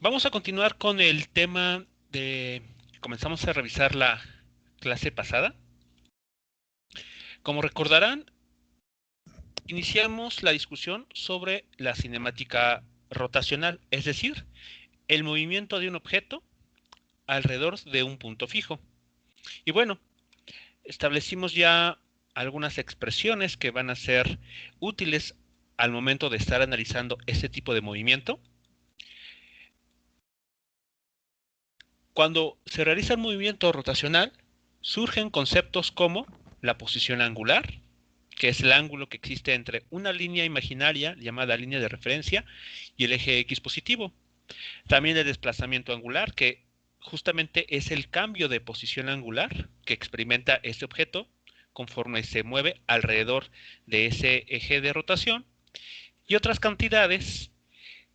Vamos a continuar con el tema de que comenzamos a revisar la clase pasada. Como recordarán, iniciamos la discusión sobre la cinemática rotacional, es decir, el movimiento de un objeto alrededor de un punto fijo. Y bueno, establecimos ya algunas expresiones que van a ser útiles al momento de estar analizando este tipo de movimiento. Cuando se realiza el movimiento rotacional, surgen conceptos como la posición angular, que es el ángulo que existe entre una línea imaginaria llamada línea de referencia y el eje X positivo. También el desplazamiento angular, que justamente es el cambio de posición angular que experimenta este objeto conforme se mueve alrededor de ese eje de rotación. Y otras cantidades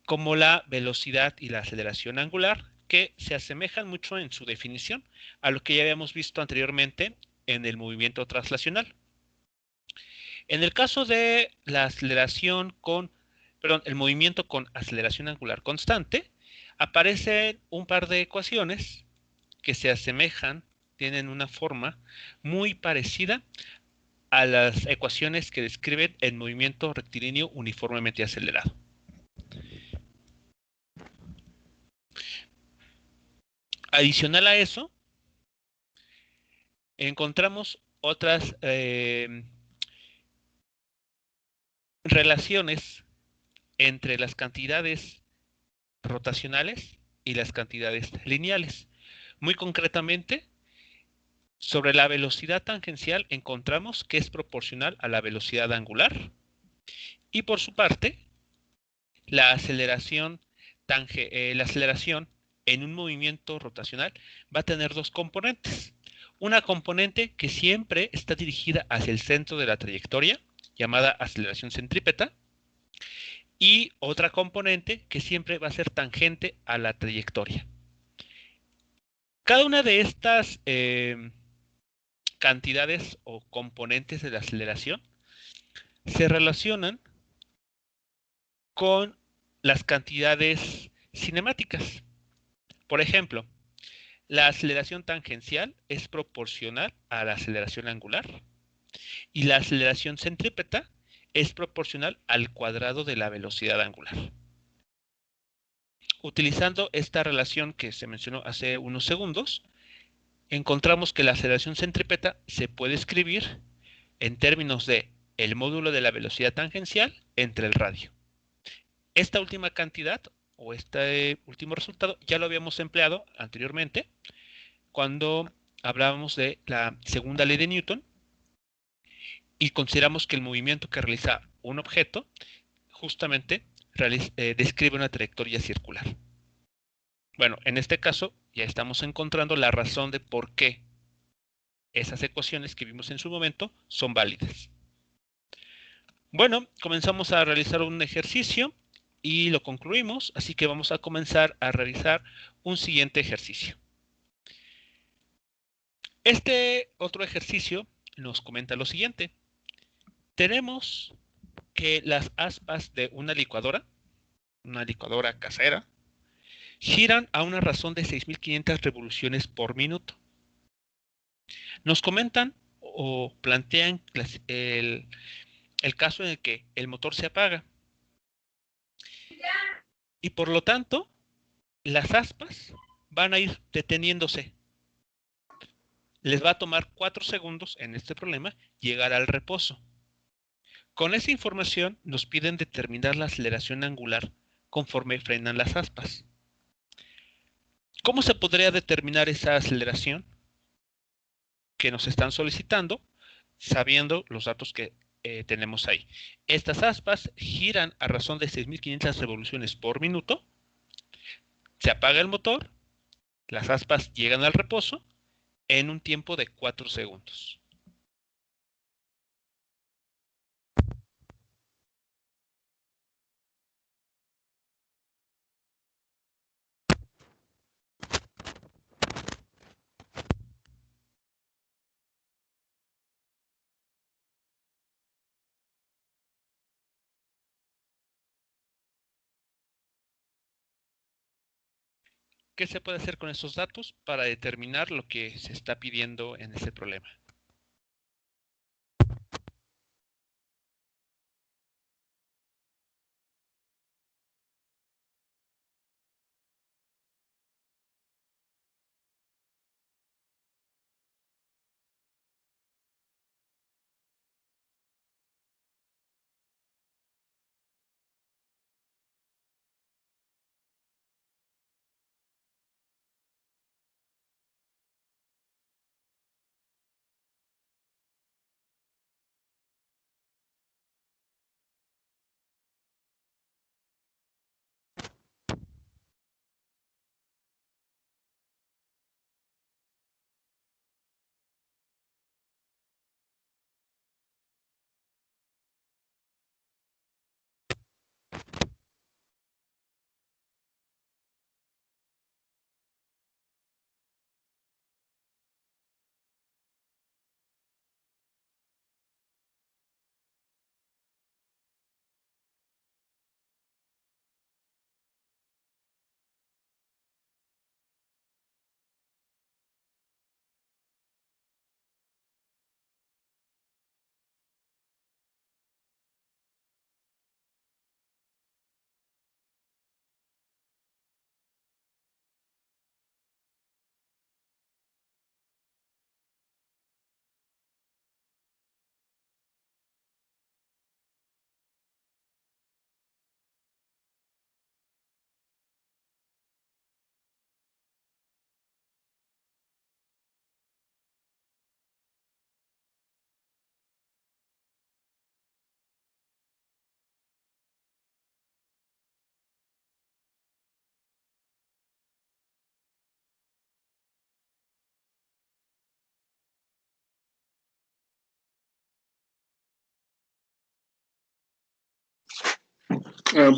como la velocidad y la aceleración angular, que se asemejan mucho en su definición a lo que ya habíamos visto anteriormente en el movimiento traslacional. En el caso de la aceleración con, perdón, el movimiento con aceleración angular constante, aparecen un par de ecuaciones que se asemejan, tienen una forma muy parecida a las ecuaciones que describen el movimiento rectilíneo uniformemente acelerado. Adicional a eso, encontramos otras relaciones entre las cantidades rotacionales y las cantidades lineales. Muy concretamente, sobre la velocidad tangencial encontramos que es proporcional a la velocidad angular y por su parte, la aceleración, la aceleración en un movimiento rotacional va a tener dos componentes. Una componente que siempre está dirigida hacia el centro de la trayectoria, llamada aceleración centrípeta, y otra componente que siempre va a ser tangente a la trayectoria. Cada una de estas cantidades o componentes de la aceleración se relacionan con las cantidades cinemáticas. Por ejemplo, la aceleración tangencial es proporcional a la aceleración angular y la aceleración centrípeta es proporcional al cuadrado de la velocidad angular. Utilizando esta relación que se mencionó hace unos segundos, encontramos que la aceleración centrípeta se puede escribir en términos de el módulo de la velocidad tangencial entre el radio. Esta última cantidad o este último resultado ya lo habíamos empleado anteriormente cuando hablábamos de la segunda ley de Newton y consideramos que el movimiento que realiza un objeto justamente describe una trayectoria circular. Bueno, en este caso ya estamos encontrando la razón de por qué esas ecuaciones que vimos en su momento son válidas. Bueno, comenzamos a realizar un ejercicio y lo concluimos, así que vamos a comenzar a realizar un siguiente ejercicio. Este otro ejercicio nos comenta lo siguiente. Tenemos que las aspas de una licuadora casera, giran a una razón de 6.500 revoluciones por minuto. Nos comentan o plantean el caso en el que el motor se apaga y por lo tanto las aspas van a ir deteniéndose. Les va a tomar 4 segundos en este problema llegar al reposo. Con esa información nos piden determinar la aceleración angular conforme frenan las aspas. ¿Cómo se podría determinar esa aceleración que nos están solicitando sabiendo los datos que tenemos ahí? Estas aspas giran a razón de 6.500 revoluciones por minuto, se apaga el motor, las aspas llegan al reposo en un tiempo de 4 segundos. ¿Qué se puede hacer con esos datos para determinar lo que se está pidiendo en ese problema?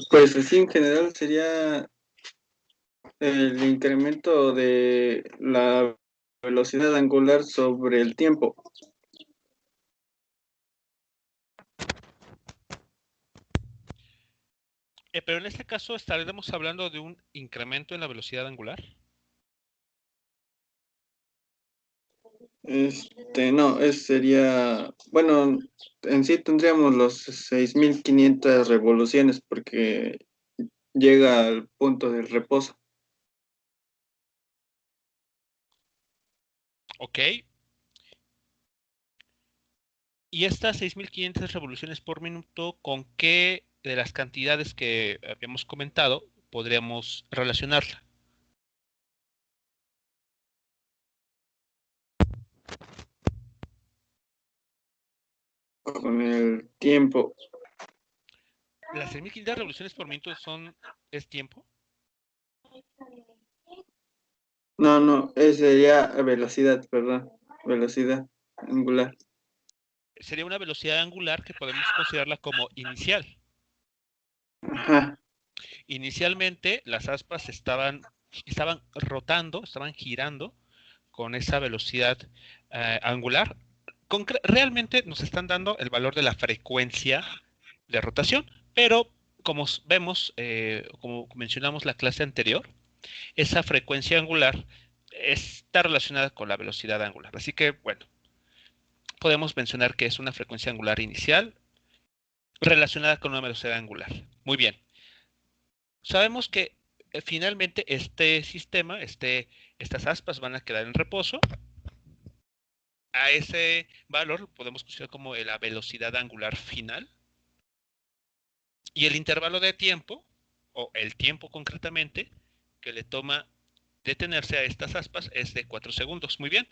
Pues así en general sería el incremento de la velocidad angular sobre el tiempo. Pero en este caso estaremos hablando de un incremento en la velocidad angular. No, sería, bueno, en sí tendríamos los 6.500 revoluciones porque llega al punto del reposo. Ok. Y estas 6.500 revoluciones por minuto, ¿con qué de las cantidades que habíamos comentado podríamos relacionarla? Con el tiempo. ¿Las 6.500 revoluciones por minuto es tiempo? No, sería velocidad, perdón, velocidad angular. Sería una velocidad angular que podemos considerarla como inicial. Ajá, Inicialmente las aspas estaban rotando, estaban girando con esa velocidad angular. Realmente nos están dando el valor de la frecuencia de rotación, pero como vemos, como mencionamos la clase anterior, esa frecuencia angular está relacionada con la velocidad angular. Así que, bueno, podemos mencionar que es una frecuencia angular inicial relacionada con una velocidad angular. Muy bien. Sabemos que finalmente este sistema, estas aspas van a quedar en reposo. A ese valor podemos considerar como la velocidad angular final. Y el intervalo de tiempo, o el tiempo concretamente, que le toma detenerse a estas aspas es de 4 segundos. Muy bien.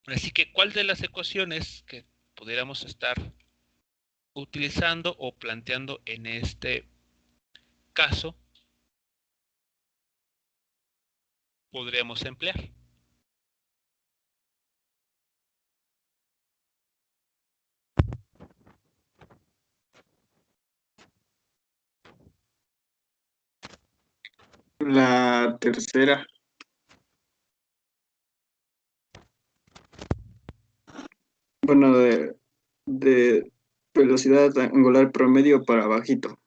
Así que, ¿cuál de las ecuaciones que pudiéramos estar utilizando o planteando en este caso podríamos emplear? la tercera, bueno, de velocidad angular promedio para bajito,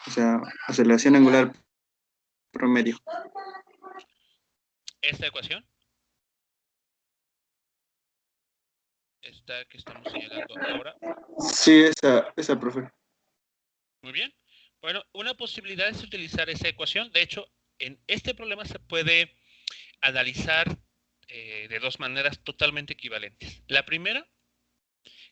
o sea, aceleración angular promedio. Esta ecuación, esta que estamos señalando ahora. Sí, esa, profe. Muy bien. Bueno, una posibilidad es utilizar esa ecuación. De hecho, en este problema se puede analizar de dos maneras totalmente equivalentes. La primera,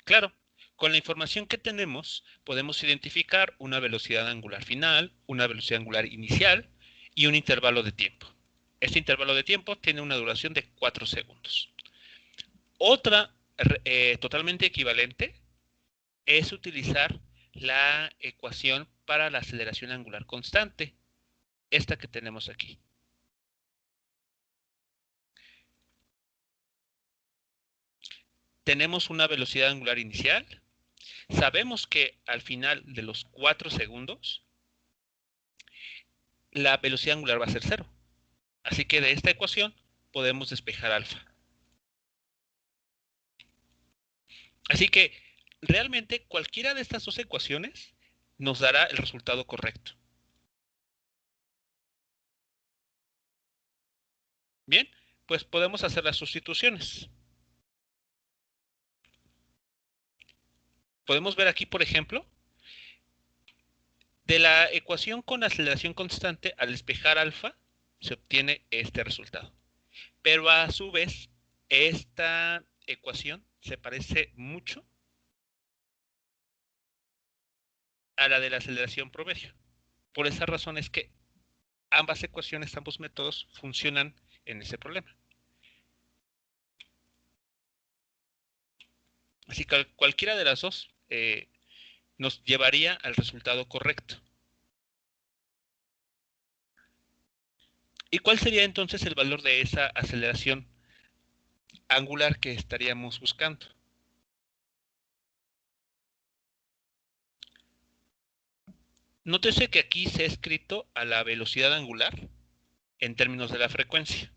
claro, con la información que tenemos podemos identificar una velocidad angular final, una velocidad angular inicial y un intervalo de tiempo. Este intervalo de tiempo tiene una duración de 4 segundos. Otra totalmente equivalente es utilizar la ecuación para la aceleración angular constante, esta que tenemos aquí. Tenemos una velocidad angular inicial. Sabemos que al final de los 4 segundos, la velocidad angular va a ser 0. Así que de esta ecuación podemos despejar alfa. Así que realmente cualquiera de estas dos ecuaciones nos dará el resultado correcto. Bien, pues podemos hacer las sustituciones. Podemos ver aquí, por ejemplo, de la ecuación con aceleración constante, al despejar alfa, se obtiene este resultado. Pero a su vez, esta ecuación se parece mucho a la de la aceleración promedio. Por esa razón es que ambas ecuaciones, ambos métodos funcionan en ese problema. Así que cualquiera de las dos nos llevaría al resultado correcto. ¿Y cuál sería entonces el valor de esa aceleración angular que estaríamos buscando? Nótese que aquí se ha escrito a la velocidad angular en términos de la frecuencia.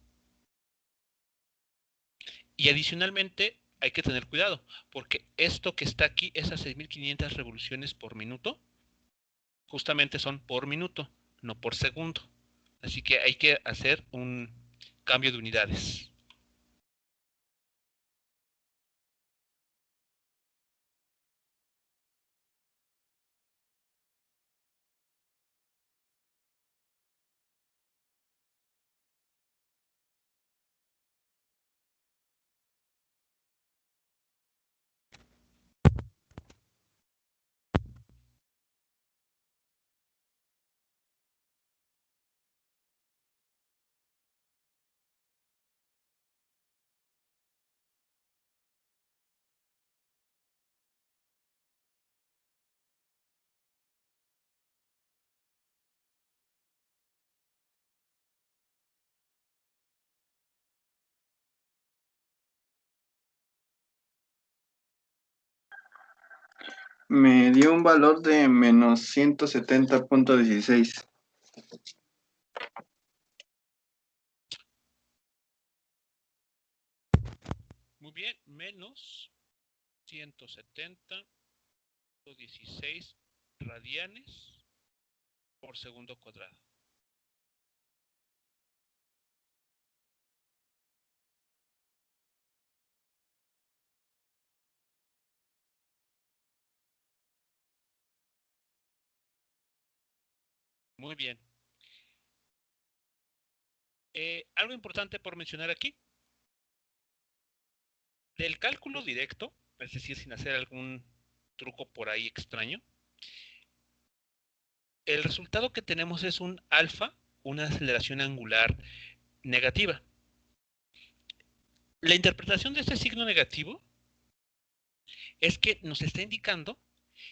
Y adicionalmente hay que tener cuidado, porque esto que está aquí, esas 6.500 revoluciones por minuto, justamente son por minuto, no por segundo. Así que hay que hacer un cambio de unidades. Me dio un valor de menos 170.16. Muy bien, menos 170.16 radianes por segundo cuadrado. Muy bien. Algo importante por mencionar aquí. Del cálculo directo, es decir, sin hacer algún truco por ahí extraño, el resultado que tenemos es un alfa, una aceleración angular negativa. La interpretación de este signo negativo es que nos está indicando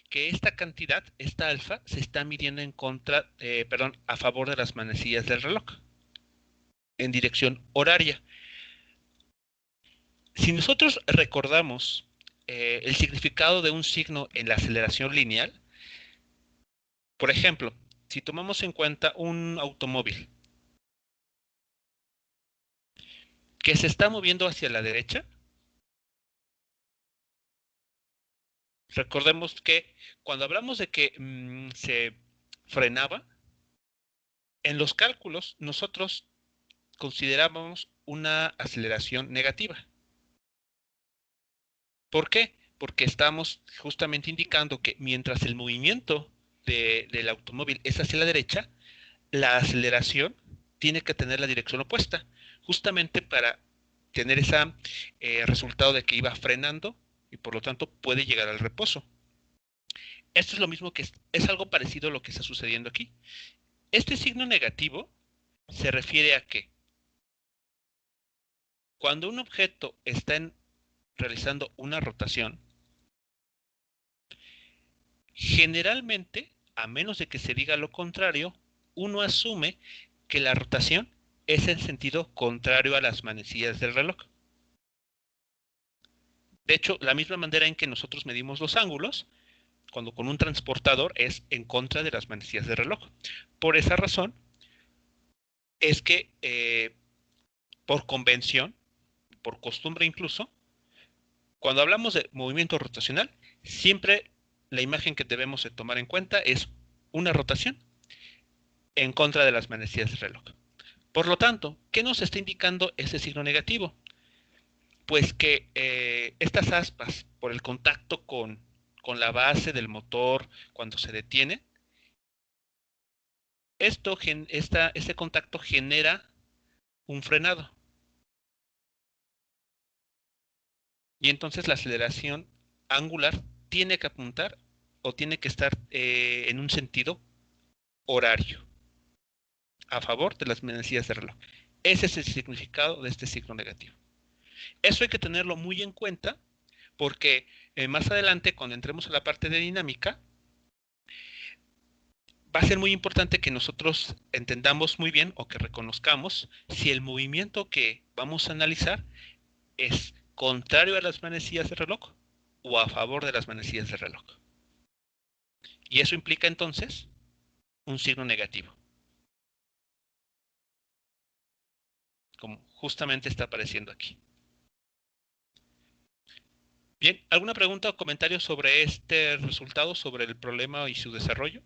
que esta cantidad, esta alfa, se está midiendo en contra, a favor de las manecillas del reloj, en dirección horaria. Si nosotros recordamos el significado de un signo en la aceleración lineal, por ejemplo, si tomamos en cuenta un automóvil que se está moviendo hacia la derecha, recordemos que cuando hablamos de que se frenaba, En los cálculos, nosotros consideramos una aceleración negativa. ¿Por qué? Porque estamos justamente indicando que mientras el movimiento del automóvil es hacia la derecha, la aceleración tiene que tener la dirección opuesta, justamente para tener ese resultado de que iba frenando y por lo tanto puede llegar al reposo. Esto es lo mismo que es algo parecido a lo que está sucediendo aquí. Este signo negativo se refiere a que cuando un objeto está realizando una rotación, generalmente, a menos de que se diga lo contrario, uno asume que la rotación es en sentido contrario a las manecillas del reloj. De hecho, la misma manera en que nosotros medimos los ángulos, cuando con un transportador, es en contra de las manecillas del reloj. Por esa razón, es que por convención, por costumbre incluso, cuando hablamos de movimiento rotacional, siempre la imagen que debemos de tomar en cuenta es una rotación en contra de las manecillas del reloj. Por lo tanto, ¿qué nos está indicando ese signo negativo? Pues que estas aspas, por el contacto con la base del motor cuando se detiene, este contacto genera un frenado. Y entonces la aceleración angular tiene que apuntar o tiene que estar en un sentido horario, a favor de las manecillas de reloj. Ese es el significado de este signo negativo. Eso hay que tenerlo muy en cuenta porque más adelante, cuando entremos a la parte de dinámica, va a ser muy importante que nosotros entendamos muy bien o que reconozcamos si el movimiento que vamos a analizar es contrario a las manecillas de reloj o a favor de las manecillas de reloj. Y eso implica entonces un signo negativo, como justamente está apareciendo aquí. Bien, ¿alguna pregunta o comentario sobre este resultado, sobre el problema y su desarrollo?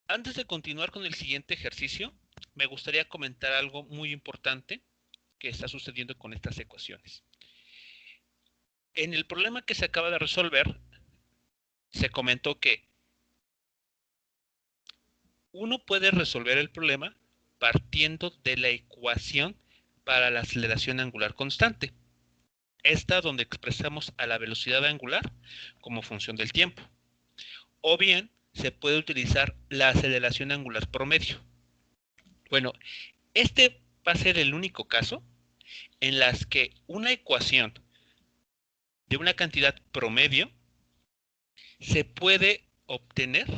Antes de continuar con el siguiente ejercicio, me gustaría comentar algo muy importante que está sucediendo con estas ecuaciones. En el problema que se acaba de resolver, se comentó que uno puede resolver el problema partiendo de la ecuación para la aceleración angular constante. Esta donde expresamos a la velocidad angular como función del tiempo. O bien se puede utilizar la aceleración angular promedio. Bueno, este va a ser el único caso en las que una ecuación de una cantidad promedio se puede obtener,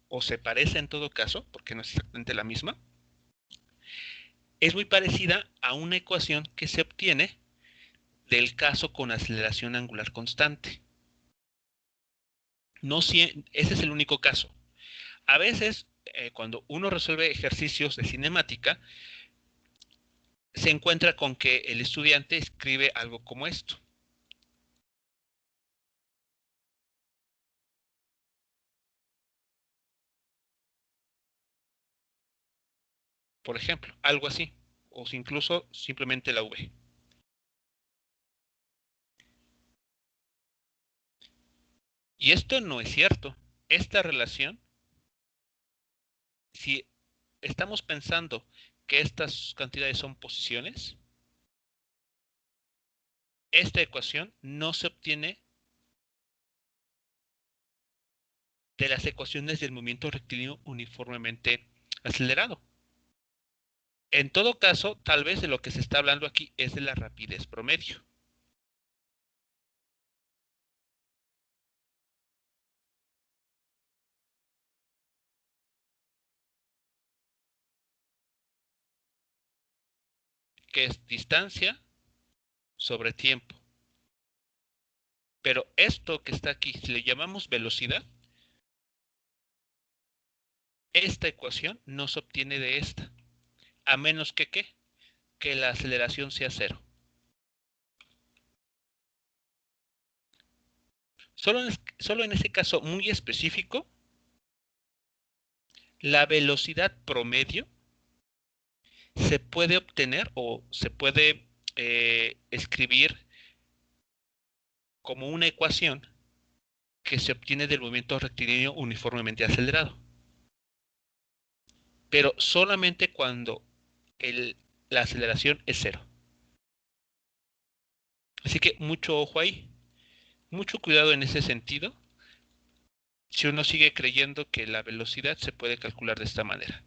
o se parece en todo caso, porque no es exactamente la misma, es muy parecida a una ecuación que se obtiene del caso con aceleración angular constante. No, ese es el único caso. A veces, cuando uno resuelve ejercicios de cinemática, se encuentra con que el estudiante escribe algo como esto. Por ejemplo, algo así. O incluso simplemente la V. Y esto no es cierto. Esta relación, si estamos pensando que estas cantidades son posiciones, esta ecuación no se obtiene de las ecuaciones del movimiento rectilíneo uniformemente acelerado. En todo caso, tal vez de lo que se está hablando aquí es de la rapidez promedio. Que es distancia sobre tiempo. Pero esto que está aquí, si le llamamos velocidad, esta ecuación no se obtiene de esta, a menos que ¿qué? Que la aceleración sea cero. Solo en ese caso muy específico, la velocidad promedio se puede obtener o se puede escribir como una ecuación que se obtiene del movimiento rectilíneo uniformemente acelerado. Pero solamente cuando la aceleración es cero. Así que mucho ojo ahí, mucho cuidado en ese sentido, si uno sigue creyendo que la velocidad se puede calcular de esta manera.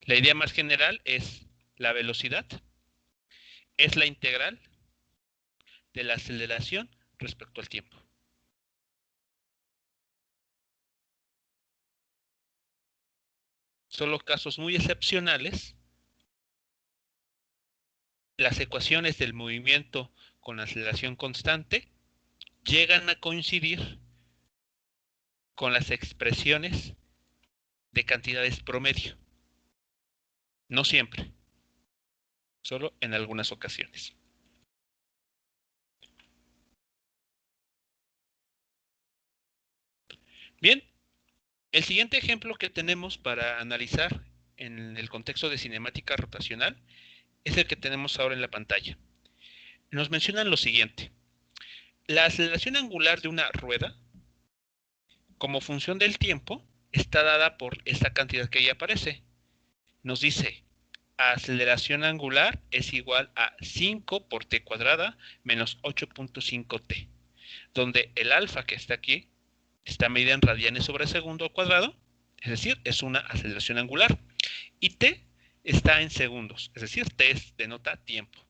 La idea más general es la velocidad, es la integral de la aceleración respecto al tiempo. Solo casos muy excepcionales, las ecuaciones del movimiento con aceleración constante llegan a coincidir con las expresiones de cantidades promedio. No siempre, solo en algunas ocasiones. Bien, el siguiente ejemplo que tenemos para analizar en el contexto de cinemática rotacional es el que tenemos ahora en la pantalla. Nos mencionan lo siguiente. La aceleración angular de una rueda, como función del tiempo, está dada por esta cantidad que ahí aparece. Nos dice, aceleración angular es igual a 5 por t cuadrada menos 8.5t, donde el alfa que está aquí está medida en radianes sobre segundo al cuadrado, es decir, es una aceleración angular, y t está en segundos, es decir, t denota tiempo.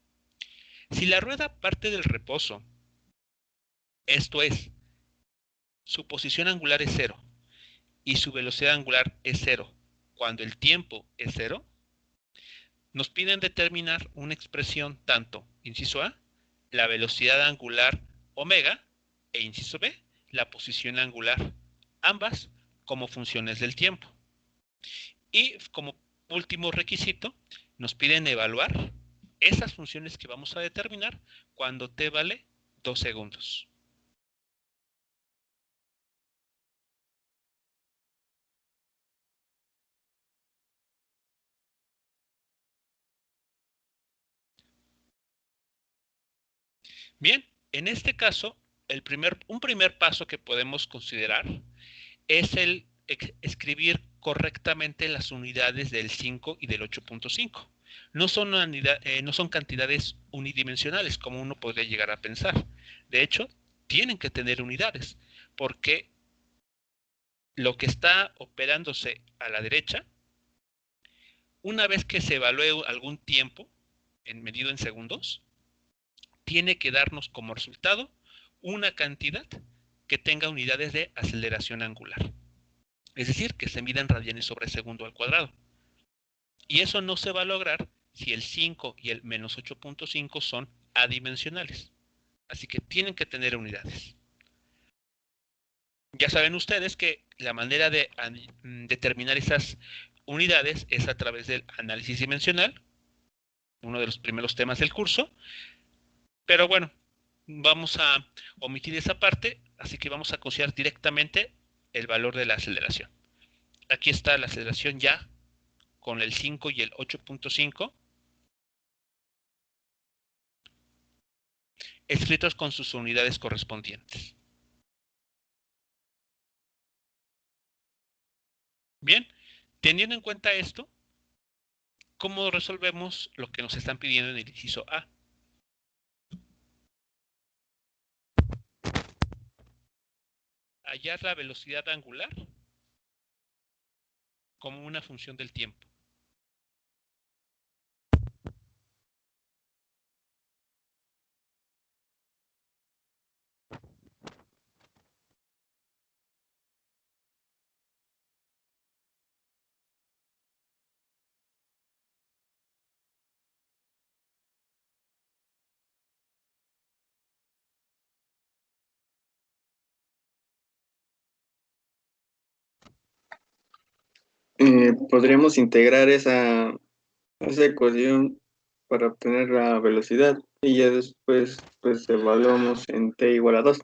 Si la rueda parte del reposo, esto es, su posición angular es cero y su velocidad angular es cero, cuando el tiempo es cero, nos piden determinar una expresión tanto, inciso A, la velocidad angular omega, e inciso B, la posición angular, ambas como funciones del tiempo. Y como último requisito, nos piden evaluar esas funciones que vamos a determinar cuando t vale 2 segundos. Bien, en este caso, un primer paso que podemos considerar es el escribir correctamente las unidades del 5 y del 8.5. No son cantidades unidimensionales como uno podría llegar a pensar. De hecho, tienen que tener unidades, porque lo que está operándose a la derecha, una vez que se evalúe algún tiempo, medido en segundos, tiene que darnos como resultado una cantidad que tenga unidades de aceleración angular. Es decir, que se mida en radianes sobre segundo al cuadrado. Y eso no se va a lograr si el 5 y el menos 8.5 son adimensionales. Así que tienen que tener unidades. Ya saben ustedes que la manera de determinar esas unidades es a través del análisis dimensional, uno de los primeros temas del curso. Pero bueno, vamos a omitir esa parte, así que vamos a considerar directamente el valor de la aceleración. Aquí está la aceleración ya con el 5 y el 8.5, escritos con sus unidades correspondientes. Bien, teniendo en cuenta esto, ¿cómo resolvemos lo que nos están pidiendo en el inciso A? hallar la velocidad angular como una función del tiempo. Podríamos integrar esa ecuación para obtener la velocidad y ya después pues evaluamos en t igual a 2.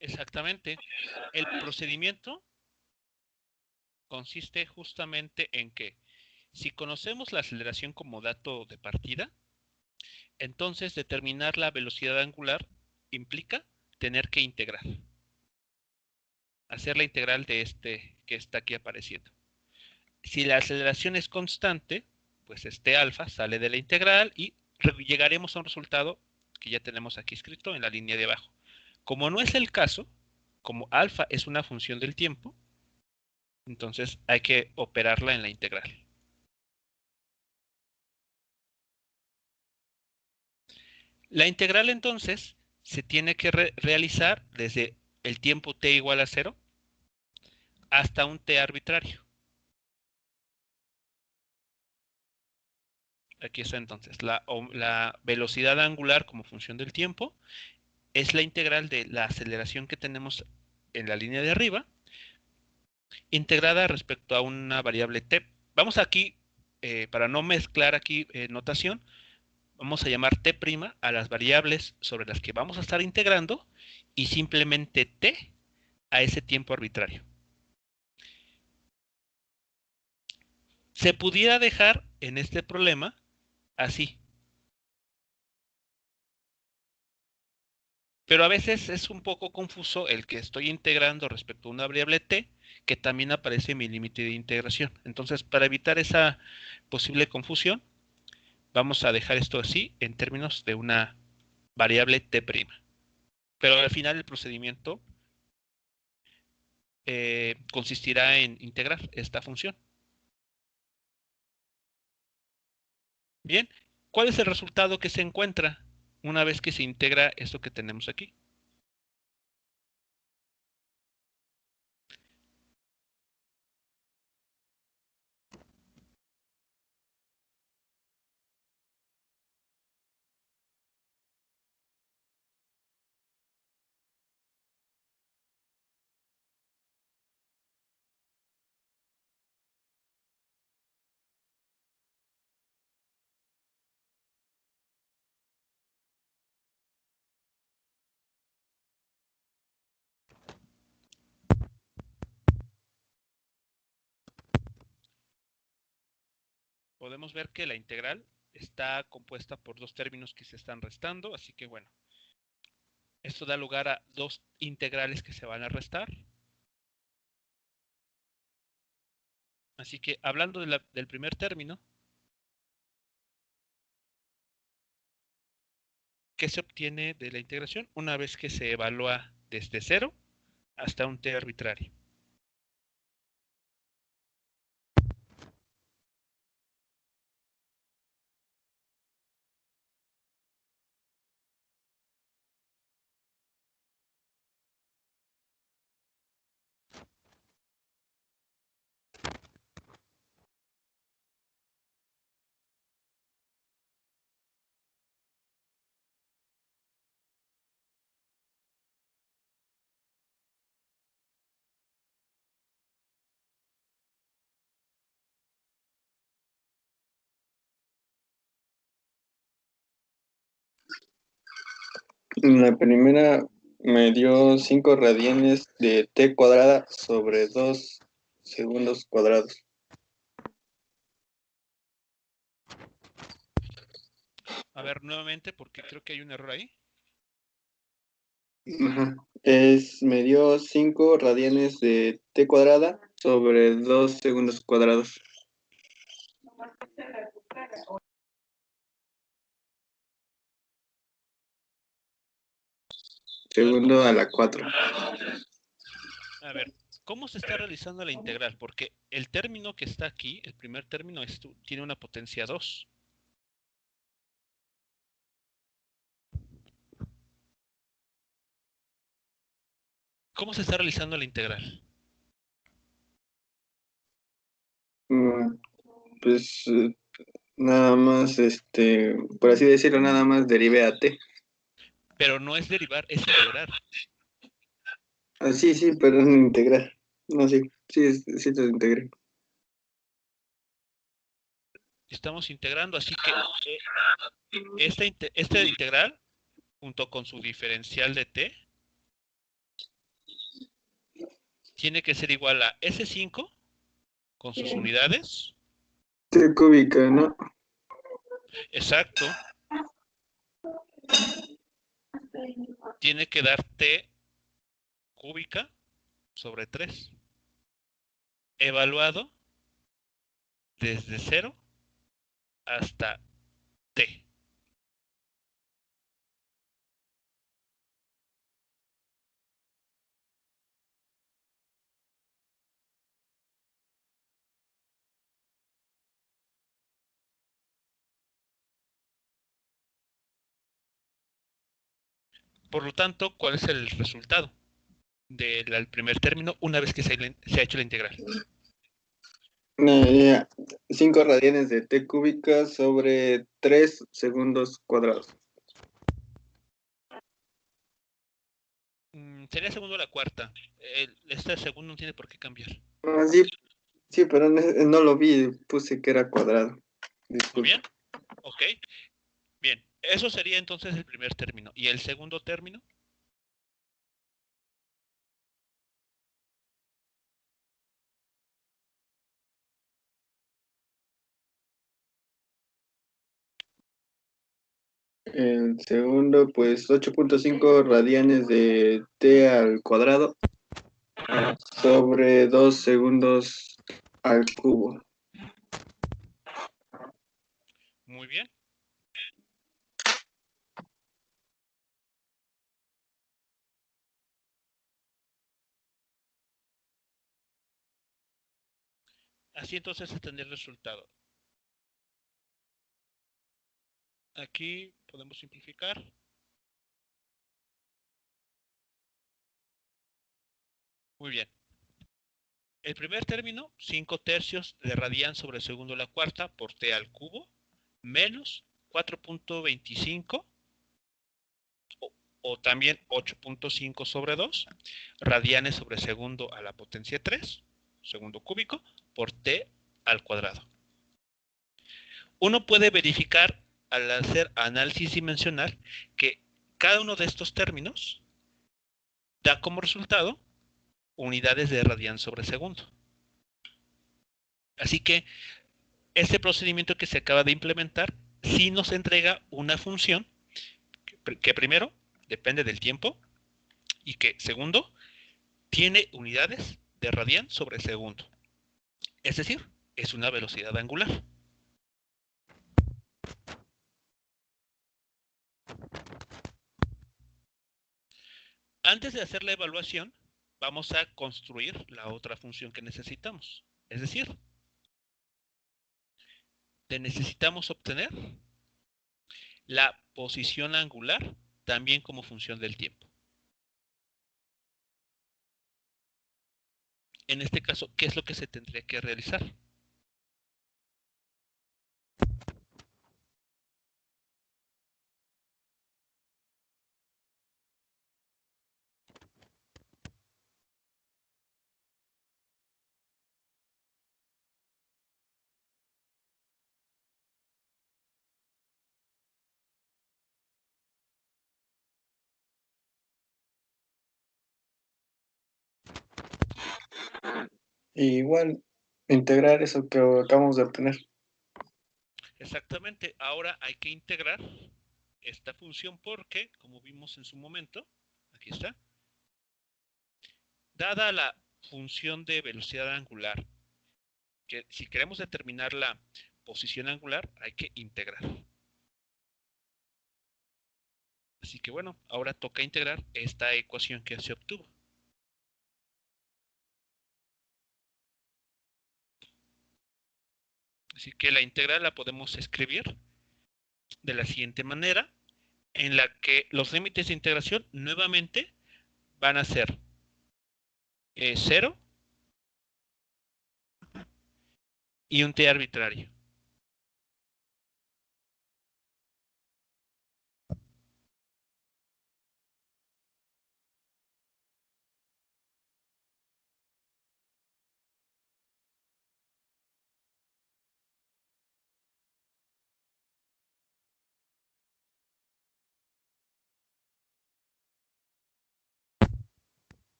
Exactamente. El procedimiento consiste justamente en que si conocemos la aceleración como dato de partida, entonces determinar la velocidad angular implica tener que integrar, hacer la integral de este que está aquí apareciendo. Si la aceleración es constante, pues este alfa sale de la integral y llegaremos a un resultado que ya tenemos aquí escrito en la línea de abajo. Como no es el caso, como alfa es una función del tiempo, entonces hay que operarla en la integral. La integral entonces se tiene que realizar desde el tiempo t igual a 0 hasta un t arbitrario. Aquí está entonces la velocidad angular como función del tiempo es la integral de la aceleración que tenemos en la línea de arriba, integrada respecto a una variable t. Vamos aquí, para no mezclar aquí notación, vamos a llamar t' a las variables sobre las que vamos a estar integrando y simplemente t a ese tiempo arbitrario. Se pudiera dejar en este problema así, pero a veces es un poco confuso el que estoy integrando respecto a una variable t que también aparece en mi límite de integración. Entonces, para evitar esa posible confusión, vamos a dejar esto así en términos de una variable t'. Pero al final el procedimiento consistirá en integrar esta función. Bien, ¿cuál es el resultado que se encuentra una vez que se integra esto que tenemos aquí? Podemos ver que la integral está compuesta por dos términos que se están restando, así que bueno, esto da lugar a dos integrales que se van a restar. Así que hablando del primer término, ¿qué se obtiene de la integración una vez que se evalúa desde 0 hasta un t arbitrario? La primera me dio 5 radianes de t cuadrada sobre 2 segundos cuadrados. A ver nuevamente porque creo que hay un error ahí. Ajá. Me dio 5 radianes de t cuadrada sobre 2 segundos cuadrados. segundo a la 4. A ver, ¿cómo se está realizando la integral? Porque el término que está aquí, el primer término, tiene una potencia 2. ¿Cómo se está realizando la integral? Pues nada más, por así decirlo, nada más derivé a t. Pero no es derivar, es integrar. Ah, sí, sí, pero es integrar. No, sí, sí, sí, te integré. Estamos integrando, así que esta integral, junto con su diferencial de t, tiene que ser igual a S5 con sus unidades. T cúbica, ¿no? Exacto. Tiene que dar t cúbica sobre 3. Evaluado desde 0 hasta t. Por lo tanto, ¿cuál es el resultado del primer término una vez que se ha hecho la integral? 5 radianes de t cúbica sobre 3 segundos cuadrados. Sería segundo a la cuarta. Este segundo no tiene por qué cambiar. Ah, sí, sí, pero no lo vi, puse que era cuadrado. Muy Disculpa. bien. Ok. Bien. Eso sería entonces el primer término. ¿Y el segundo término? El segundo, pues 8.5 radianes de t al cuadrado sobre 2 segundos al cubo. Muy bien. Así entonces se tendría el resultado. Aquí podemos simplificar. Muy bien. El primer término, 5 tercios de radian sobre segundo a la cuarta por t al cubo, menos 4.25 o también 8.5 sobre 2 radianes sobre segundo a la potencia 3, segundo cúbico, por t al cuadrado. Uno puede verificar al hacer análisis dimensional que cada uno de estos términos da como resultado unidades de radian sobre segundo. Así que este procedimiento que se acaba de implementar sí nos entrega una función que primero depende del tiempo y que segundo tiene unidades de radian sobre segundo. Es decir, es una velocidad angular. Antes de hacer la evaluación, vamos a construir la otra función que necesitamos. Es decir, necesitamos obtener la posición angular también como función del tiempo. En este caso, ¿qué es lo que se tendría que realizar? Y igual, integrar eso que acabamos de obtener. Exactamente, ahora hay que integrar esta función porque, como vimos en su momento, aquí está, dada la función de velocidad angular, que si queremos determinar la posición angular, hay que integrar. Así que bueno, ahora toca integrar esta ecuación que se obtuvo. Así que la integral la podemos escribir de la siguiente manera, en la que los límites de integración nuevamente van a ser 0 y un t arbitrario.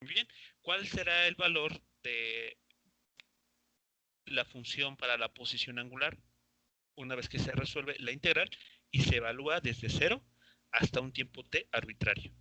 Muy bien, ¿cuál será el valor de la función para la posición angular una vez que se resuelve la integral y se evalúa desde 0 hasta un tiempo t arbitrario?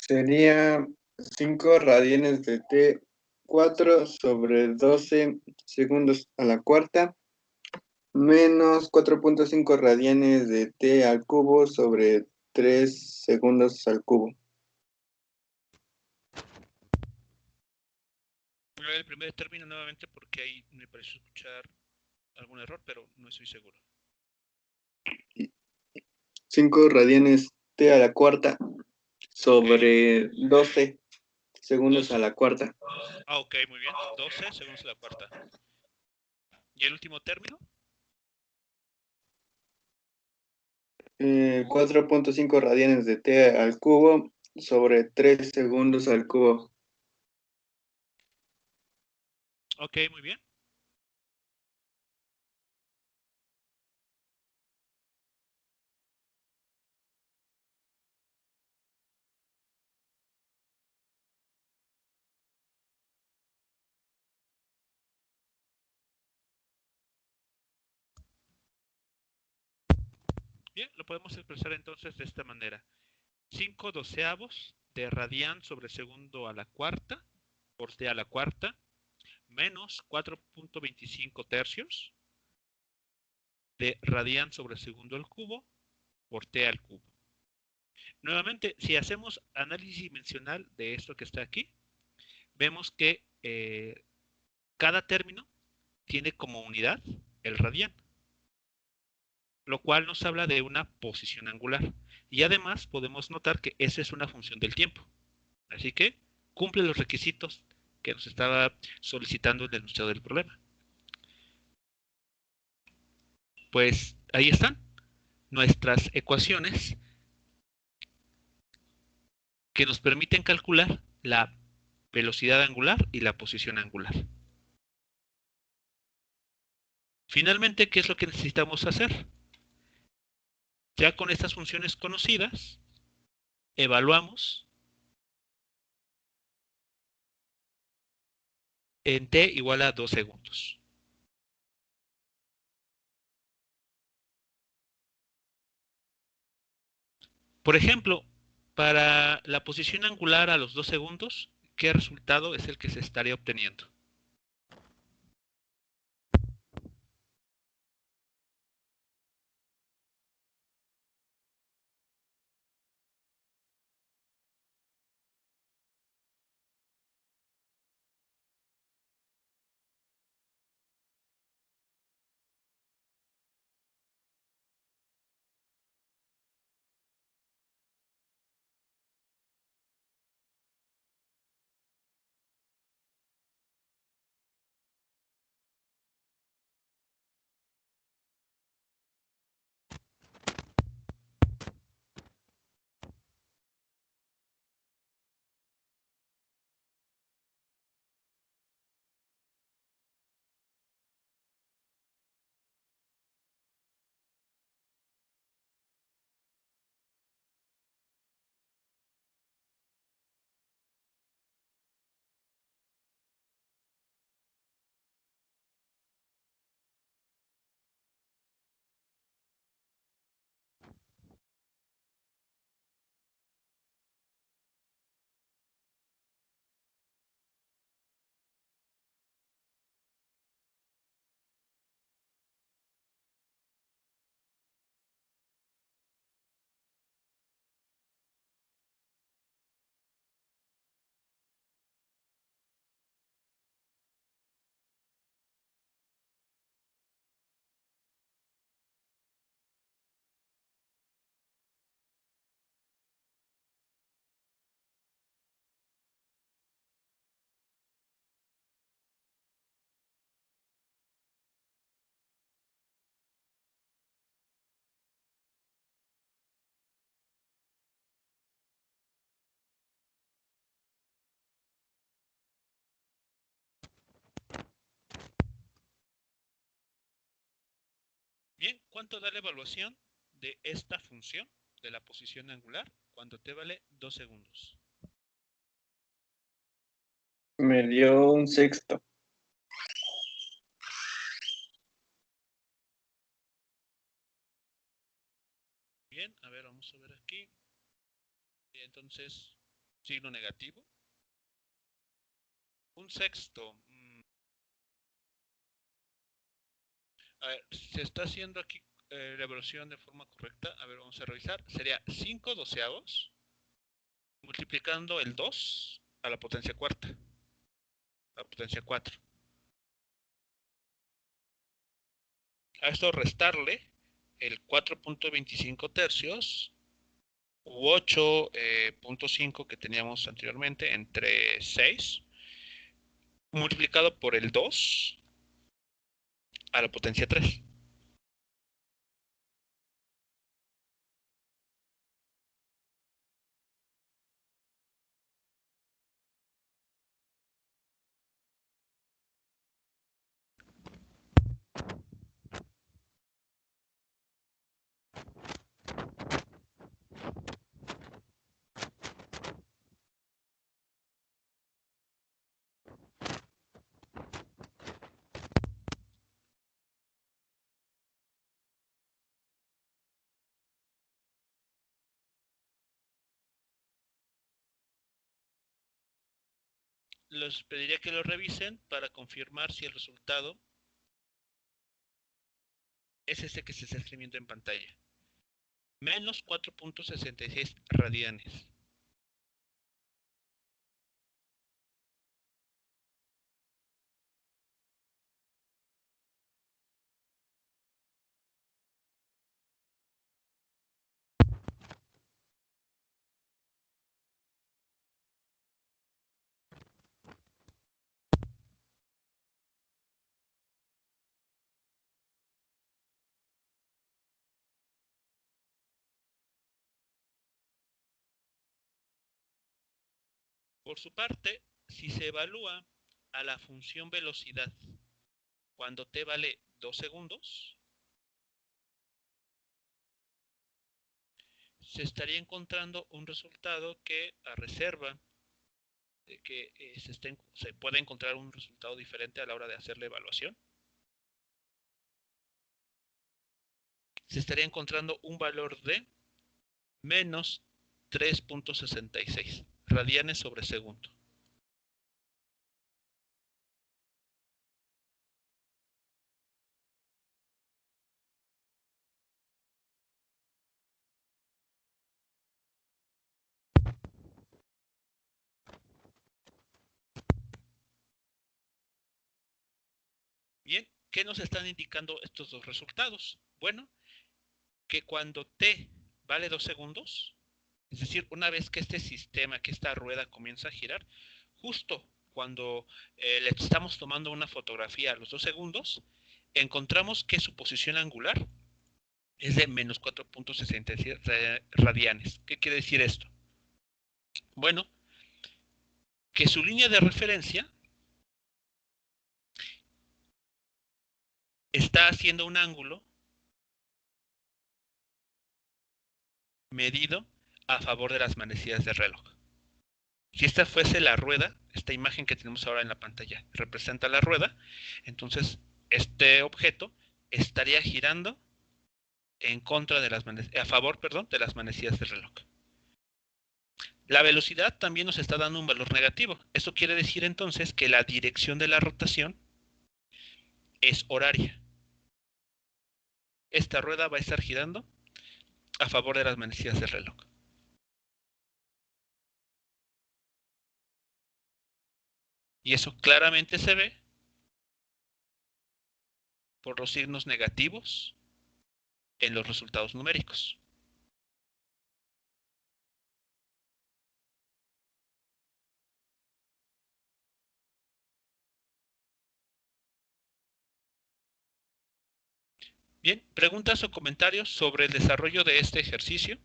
Sería 5 radianes de T4 sobre 12 segundos a la cuarta, menos 4,5 radianes de T al cubo sobre 3 segundos al cubo. Voy a ver el primer término nuevamente porque ahí me pareció escuchar algún error, pero no estoy seguro. 5 radianes T a la cuarta sobre 12 segundos 12. a la cuarta. Ah, ok, muy bien. 12 segundos a la cuarta. ¿Y el último término? 4,5 radianes de T al cubo sobre 3 segundos al cubo. Ok, muy bien. Bien, lo podemos expresar entonces de esta manera. 5 doceavos de radian sobre segundo a la cuarta, por t a la cuarta, menos 4,25 tercios de radian sobre segundo al cubo, por t al cubo. Nuevamente, si hacemos análisis dimensional de esto que está aquí, vemos que cada término tiene como unidad el radian, lo cual nos habla de una posición angular. Y además podemos notar que esa es una función del tiempo. Así que cumple los requisitos que nos estaba solicitando el enunciado del problema. Pues ahí están nuestras ecuaciones que nos permiten calcular la velocidad angular y la posición angular. Finalmente, ¿qué es lo que necesitamos hacer? Ya con estas funciones conocidas, evaluamos en t igual a 2 segundos. Por ejemplo, para la posición angular a los 2 segundos, ¿qué resultado es el que se estaría obteniendo? ¿Cuánto da la evaluación de esta función de la posición angular cuando t vale 2 segundos? Me dio un sexto. Bien, a ver, vamos a ver aquí. Y entonces, signo negativo. Un sexto. A ver, se está haciendo aquí la evaluación de forma correcta. A ver, vamos a revisar. Sería 5 doceavos multiplicando el 2 a la potencia cuarta. A la potencia 4. A esto restarle el 4.25 tercios u 8.5 que teníamos anteriormente entre 6 multiplicado por el 2 a la potencia 3. Les pediría que lo revisen para confirmar si el resultado es este que se está escribiendo en pantalla. Menos 4.66 radianes. Por su parte, si se evalúa a la función velocidad cuando t vale 2 segundos, se estaría encontrando un resultado que a reserva de que se puede encontrar un resultado diferente a la hora de hacer la evaluación. Se estaría encontrando un valor de menos 3.66 radianes sobre segundo. Bien, ¿qué nos están indicando estos dos resultados? Bueno, que cuando t vale 2 segundos, es decir, una vez que este sistema, que esta rueda comienza a girar, justo cuando le estamos tomando una fotografía a los 2 segundos, encontramos que su posición angular es de menos 4.67 radianes. ¿Qué quiere decir esto? Bueno, que su línea de referencia está haciendo un ángulo medido a favor de las manecillas del reloj. Si esta fuese la rueda, esta imagen que tenemos ahora en la pantalla representa la rueda, entonces este objeto estaría girando en contra de las a favor, perdón, de las manecillas del reloj. La velocidad también nos está dando un valor negativo. Esto quiere decir entonces que la dirección de la rotación es horaria. Esta rueda va a estar girando a favor de las manecillas del reloj. Y eso claramente se ve por los signos negativos en los resultados numéricos. Bien, preguntas o comentarios sobre el desarrollo de este ejercicio.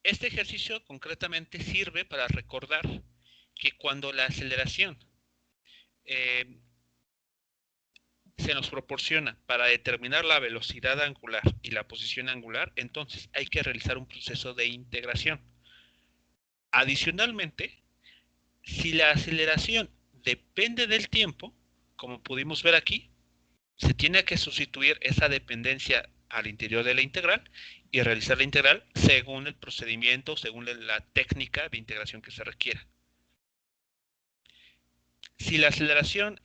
Este ejercicio concretamente sirve para recordar que cuando la aceleración se nos proporciona para determinar la velocidad angular y la posición angular, entonces hay que realizar un proceso de integración. Adicionalmente, si la aceleración depende del tiempo, como pudimos ver aquí, se tiene que sustituir esa dependencia al interior de la integral y realizar la integral según el procedimiento, según la técnica de integración que se requiera. Si la aceleración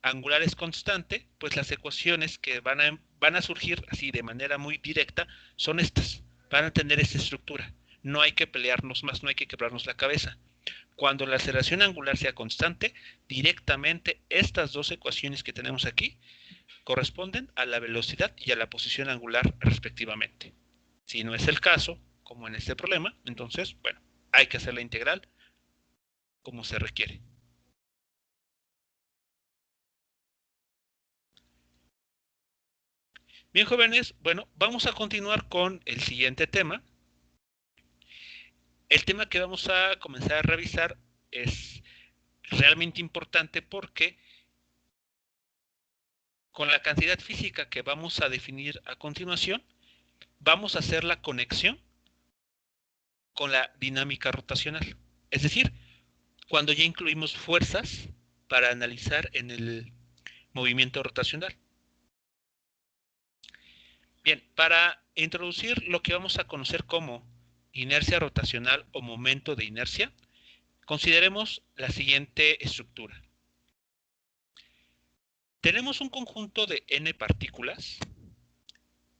angular es constante, pues las ecuaciones que van a surgir así de manera muy directa son estas, van a tener esta estructura. No hay que pelearnos más, no hay que quebrarnos la cabeza. Cuando la aceleración angular sea constante, directamente estas dos ecuaciones que tenemos aquí corresponden a la velocidad y a la posición angular respectivamente. Si no es el caso, como en este problema, entonces, bueno, hay que hacer la integral como se requiere. Bien, jóvenes, bueno, vamos a continuar con el siguiente tema. El tema que vamos a comenzar a revisar es realmente importante porque con la cantidad física que vamos a definir a continuación, vamos a hacer la conexión con la dinámica rotacional. Es decir, cuando ya incluimos fuerzas para analizar en el movimiento rotacional. Bien, para introducir lo que vamos a conocer como inercia rotacional o momento de inercia, consideremos la siguiente estructura. Tenemos un conjunto de n partículas,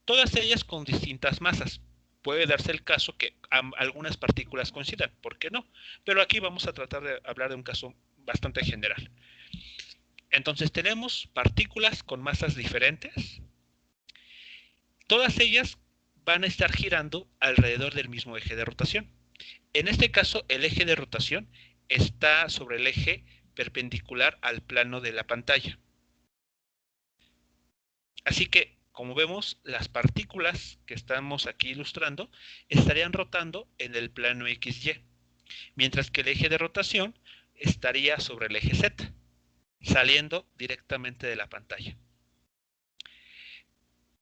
todas ellas con distintas masas. Puede darse el caso que algunas partículas coincidan, ¿por qué no? Pero aquí vamos a tratar de hablar de un caso bastante general. Entonces tenemos partículas con masas diferentes. Todas ellas van a estar girando alrededor del mismo eje de rotación. En este caso, el eje de rotación está sobre el eje perpendicular al plano de la pantalla. Así que, como vemos, las partículas que estamos aquí ilustrando estarían rotando en el plano XY, mientras que el eje de rotación estaría sobre el eje Z, saliendo directamente de la pantalla.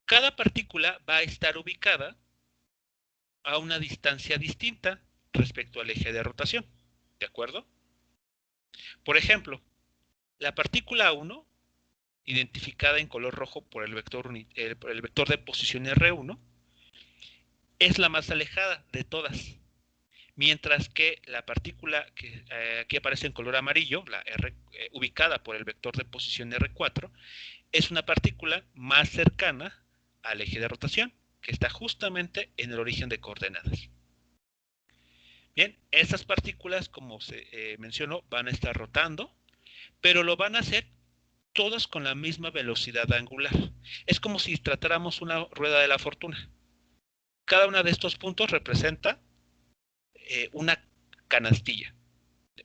Cada partícula va a estar ubicada a una distancia distinta respecto al eje de rotación, ¿de acuerdo? Por ejemplo, la partícula 1, identificada en color rojo por el vector de posición R1, es la más alejada de todas, mientras que la partícula que aquí aparece en color amarillo, la R, ubicada por el vector de posición R4, es una partícula más cercana al eje de rotación, que está justamente en el origen de coordenadas. Bien, estas partículas, como se mencionó, van a estar rotando, pero lo van a hacer todas con la misma velocidad angular. Es como si tratáramos una rueda de la fortuna. Cada uno de estos puntos representa una canastilla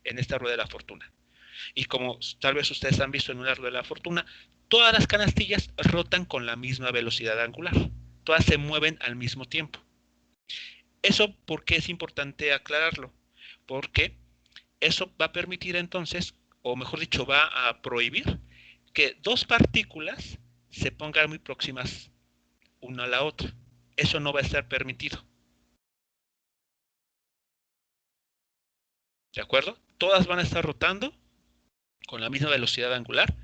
en esta rueda de la fortuna. Y como tal vez ustedes han visto en una rueda de la fortuna, todas las canastillas rotan con la misma velocidad angular. Todas se mueven al mismo tiempo. ¿Eso por qué es importante aclararlo? Porque eso va a permitir entonces, o mejor dicho, va a prohibir que dos partículas se pongan muy próximas una a la otra. Eso no va a estar permitido. ¿De acuerdo? Todas van a estar rotando con la misma velocidad angular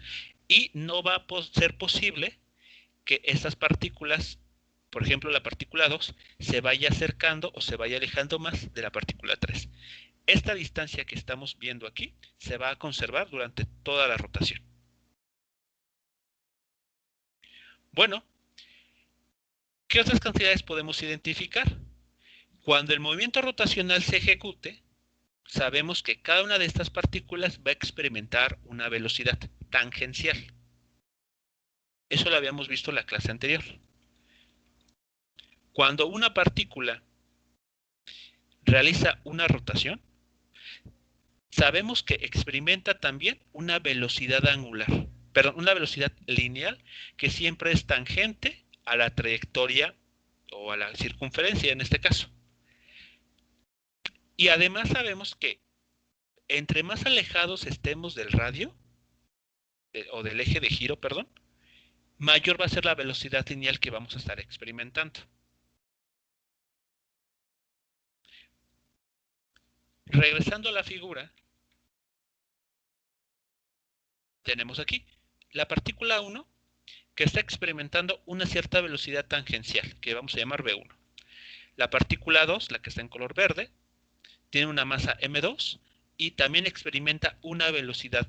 y no va a ser posible que estas partículas, por ejemplo la partícula 2, se vaya acercando o se vaya alejando más de la partícula 3. Esta distancia que estamos viendo aquí se va a conservar durante toda la rotación. Bueno, ¿qué otras cantidades podemos identificar? Cuando el movimiento rotacional se ejecute, sabemos que cada una de estas partículas va a experimentar una velocidad tangencial. Eso lo habíamos visto en la clase anterior. Cuando una partícula realiza una rotación, sabemos que experimenta también una velocidad angular, perdón, una velocidad lineal que siempre es tangente a la trayectoria o a la circunferencia en este caso. Y además sabemos que entre más alejados estemos del radio, o del eje de giro, perdón, mayor va a ser la velocidad lineal que vamos a estar experimentando. Regresando a la figura, tenemos aquí la partícula 1 que está experimentando una cierta velocidad tangencial, que vamos a llamar V1. La partícula 2, la que está en color verde, tiene una masa m2 y también experimenta una velocidad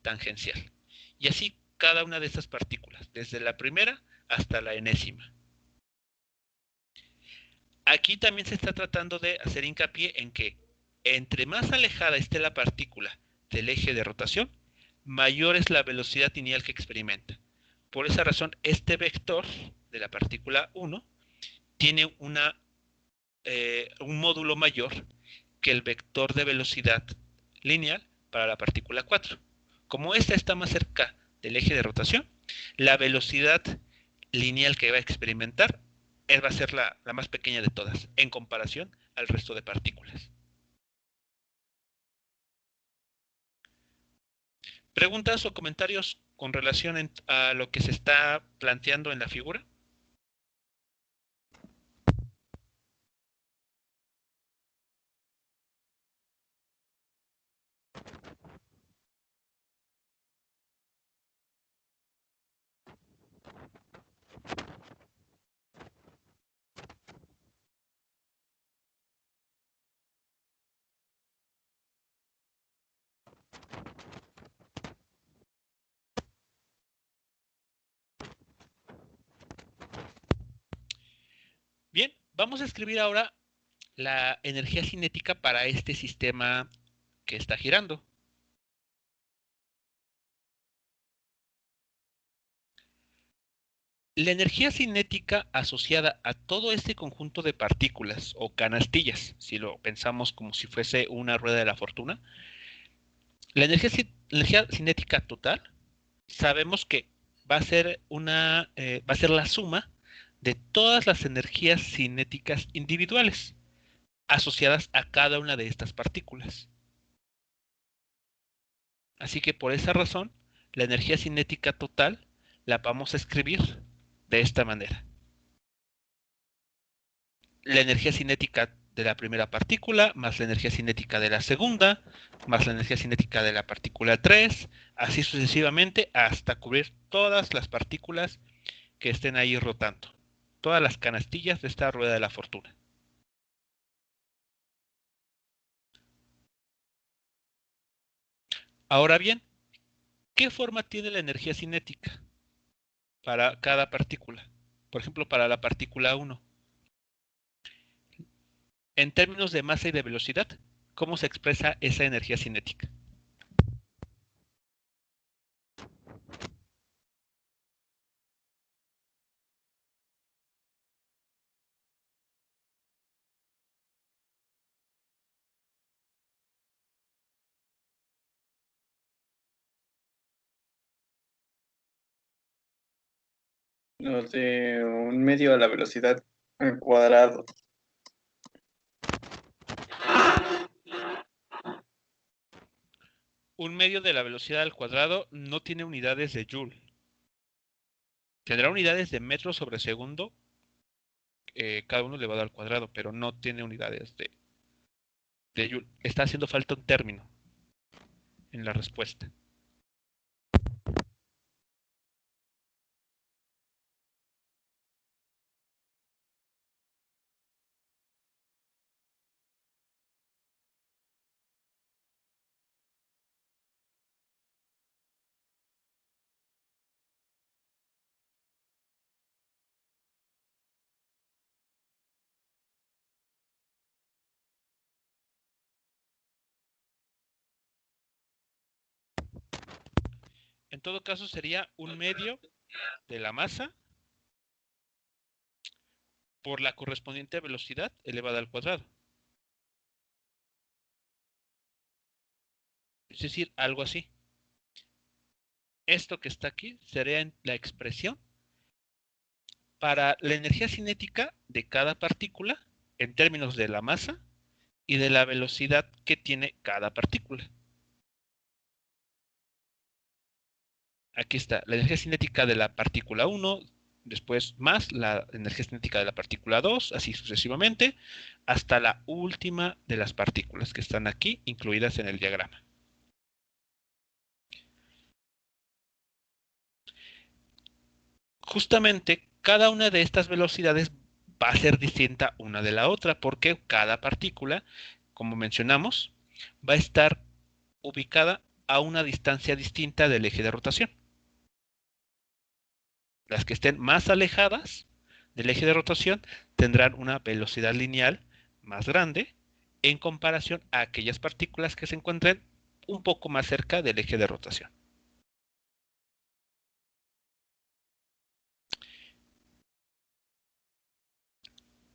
tangencial. Y así cada una de estas partículas, desde la primera hasta la enésima. Aquí también se está tratando de hacer hincapié en que entre más alejada esté la partícula del eje de rotación, mayor es la velocidad lineal que experimenta. Por esa razón, este vector de la partícula 1 tiene un módulo mayor que el vector de velocidad lineal para la partícula 4. Como esta está más cerca del eje de rotación, la velocidad lineal que va a experimentar va a ser la más pequeña de todas, en comparación al resto de partículas. ¿Preguntas o comentarios con relación a lo que se está planteando en la figura? Bien, vamos a escribir ahora la energía cinética para este sistema que está girando. La energía cinética asociada a todo este conjunto de partículas o canastillas, si lo pensamos como si fuese una rueda de la fortuna, la energía cinética total, sabemos que va a ser va a ser la suma de todas las energías cinéticas individuales asociadas a cada una de estas partículas. Así que por esa razón, la energía cinética total la vamos a escribir de esta manera. La energía cinética de la primera partícula, más la energía cinética de la segunda, más la energía cinética de la partícula 3, así sucesivamente hasta cubrir todas las partículas que estén ahí rotando, todas las canastillas de esta rueda de la fortuna. Ahora bien, ¿qué forma tiene la energía cinética para cada partícula? Por ejemplo, para la partícula 1. En términos de masa y de velocidad, ¿cómo se expresa esa energía cinética? Los de un medio a la velocidad al cuadrado. Un medio de la velocidad al cuadrado no tiene unidades de Joule. Tendrá unidades de metros sobre segundo, cada uno elevado al cuadrado, pero no tiene unidades de Joule. Está haciendo falta un término en la respuesta. En todo caso sería un medio de la masa por la correspondiente velocidad elevada al cuadrado. Es decir, algo así. Esto que está aquí sería la expresión para la energía cinética de cada partícula en términos de la masa y de la velocidad que tiene cada partícula. Aquí está la energía cinética de la partícula 1, después más la energía cinética de la partícula 2, así sucesivamente, hasta la última de las partículas que están aquí incluidas en el diagrama. Justamente cada una de estas velocidades va a ser distinta una de la otra porque cada partícula, como mencionamos, va a estar ubicada a una distancia distinta del eje de rotación. Las que estén más alejadas del eje de rotación tendrán una velocidad lineal más grande en comparación a aquellas partículas que se encuentren un poco más cerca del eje de rotación.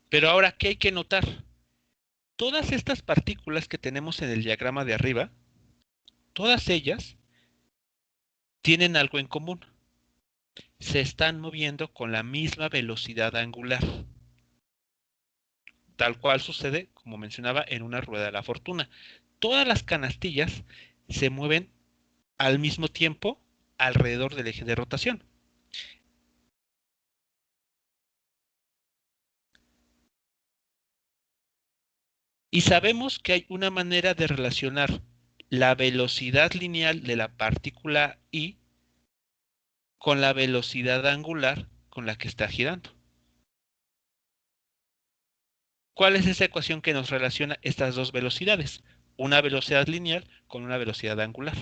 Pero ahora, ¿qué hay que notar? Todas estas partículas que tenemos en el diagrama de arriba, todas ellas tienen algo en común. Se están moviendo con la misma velocidad angular, tal cual sucede, como mencionaba, en una rueda de la fortuna. Todas las canastillas se mueven al mismo tiempo alrededor del eje de rotación. Y sabemos que hay una manera de relacionar la velocidad lineal de la partícula I con la velocidad angular con la que está girando. ¿Cuál es esa ecuación que nos relaciona estas dos velocidades? Una velocidad lineal con una velocidad angular.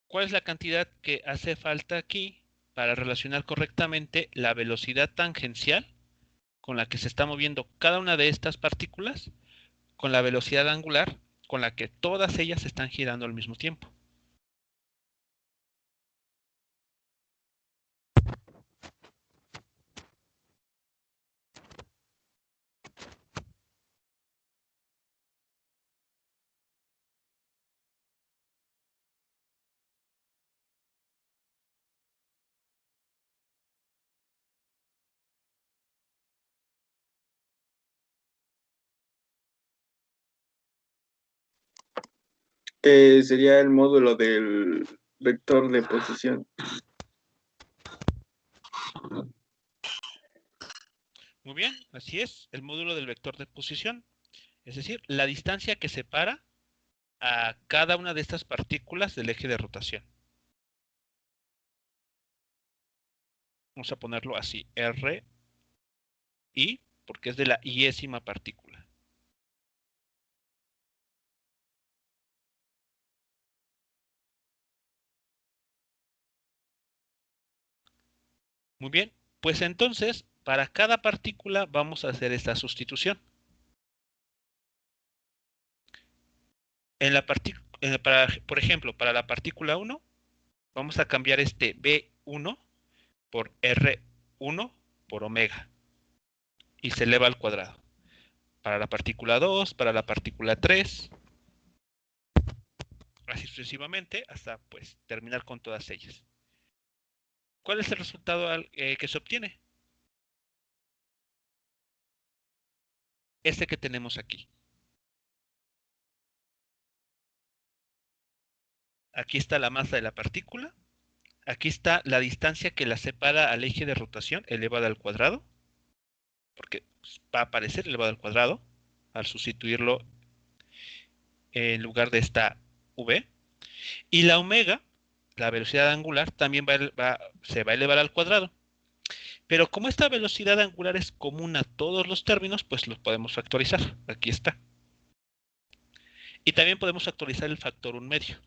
¿Cuál es la cantidad que hace falta aquí para relacionar correctamente la velocidad tangencial con la que se está moviendo cada una de estas partículas con la velocidad angular con la que todas ellas están girando al mismo tiempo? Sería el módulo del vector de posición. Muy bien, así es, el módulo del vector de posición, es decir, la distancia que separa a cada una de estas partículas del eje de rotación. Vamos a ponerlo así, R, I, porque es de la iésima partícula. Muy bien, pues entonces, para cada partícula vamos a hacer esta sustitución. Por ejemplo, para la partícula 1, vamos a cambiar este B1 por R1 por omega y se eleva al cuadrado. Para la partícula 2, para la partícula 3, así sucesivamente hasta pues terminar con todas ellas. ¿Cuál es el resultado que se obtiene? Este que tenemos aquí. Aquí está la masa de la partícula. Aquí está la distancia que la separa al eje de rotación elevada al cuadrado, porque va a aparecer elevado al cuadrado al sustituirlo en lugar de esta v. Y la omega, la velocidad angular, también se va a elevar al cuadrado. Pero como esta velocidad angular es común a todos los términos, pues los podemos factorizar. Aquí está. Y también podemos factorizar el factor 1/2.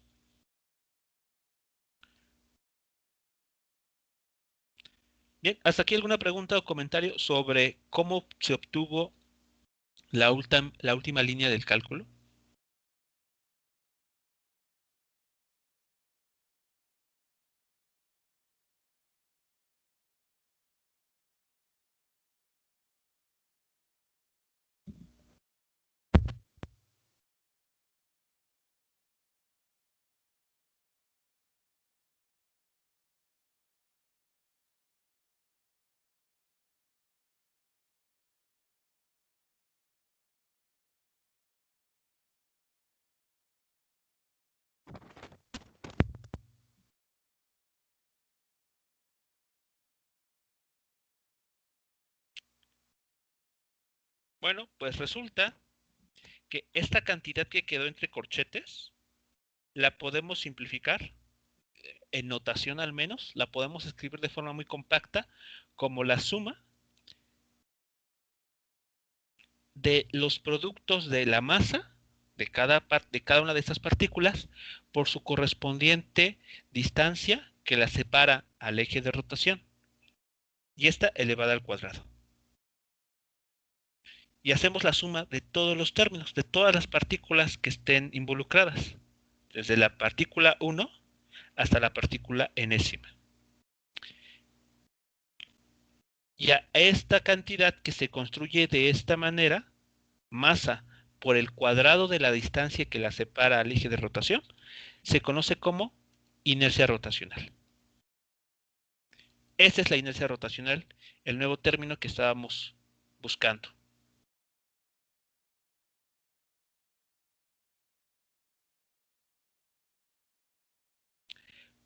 Bien, ¿hasta aquí alguna pregunta o comentario sobre cómo se obtuvo la última línea del cálculo? Bueno, pues resulta que esta cantidad que quedó entre corchetes la podemos simplificar en notación al menos, la podemos escribir de forma muy compacta como la suma de los productos de la masa de cada una de estas partículas por su correspondiente distancia que la separa al eje de rotación, y esta elevada al cuadrado. Y hacemos la suma de todos los términos, de todas las partículas que estén involucradas, desde la partícula 1 hasta la partícula enésima. Y a esta cantidad que se construye de esta manera, masa por el cuadrado de la distancia que la separa al eje de rotación, se conoce como inercia rotacional. Esa es la inercia rotacional, el nuevo término que estábamos buscando.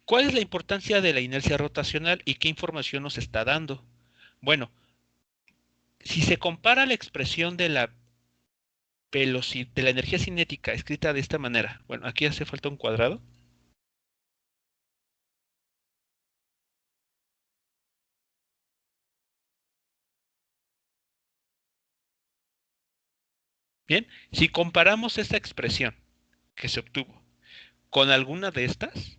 ¿Cuál es la importancia de la inercia rotacional y qué información nos está dando? Bueno, si se compara la expresión de la energía cinética escrita de esta manera, bueno, aquí hace falta un cuadrado. Bien, si comparamos esta expresión que se obtuvo con alguna de estas,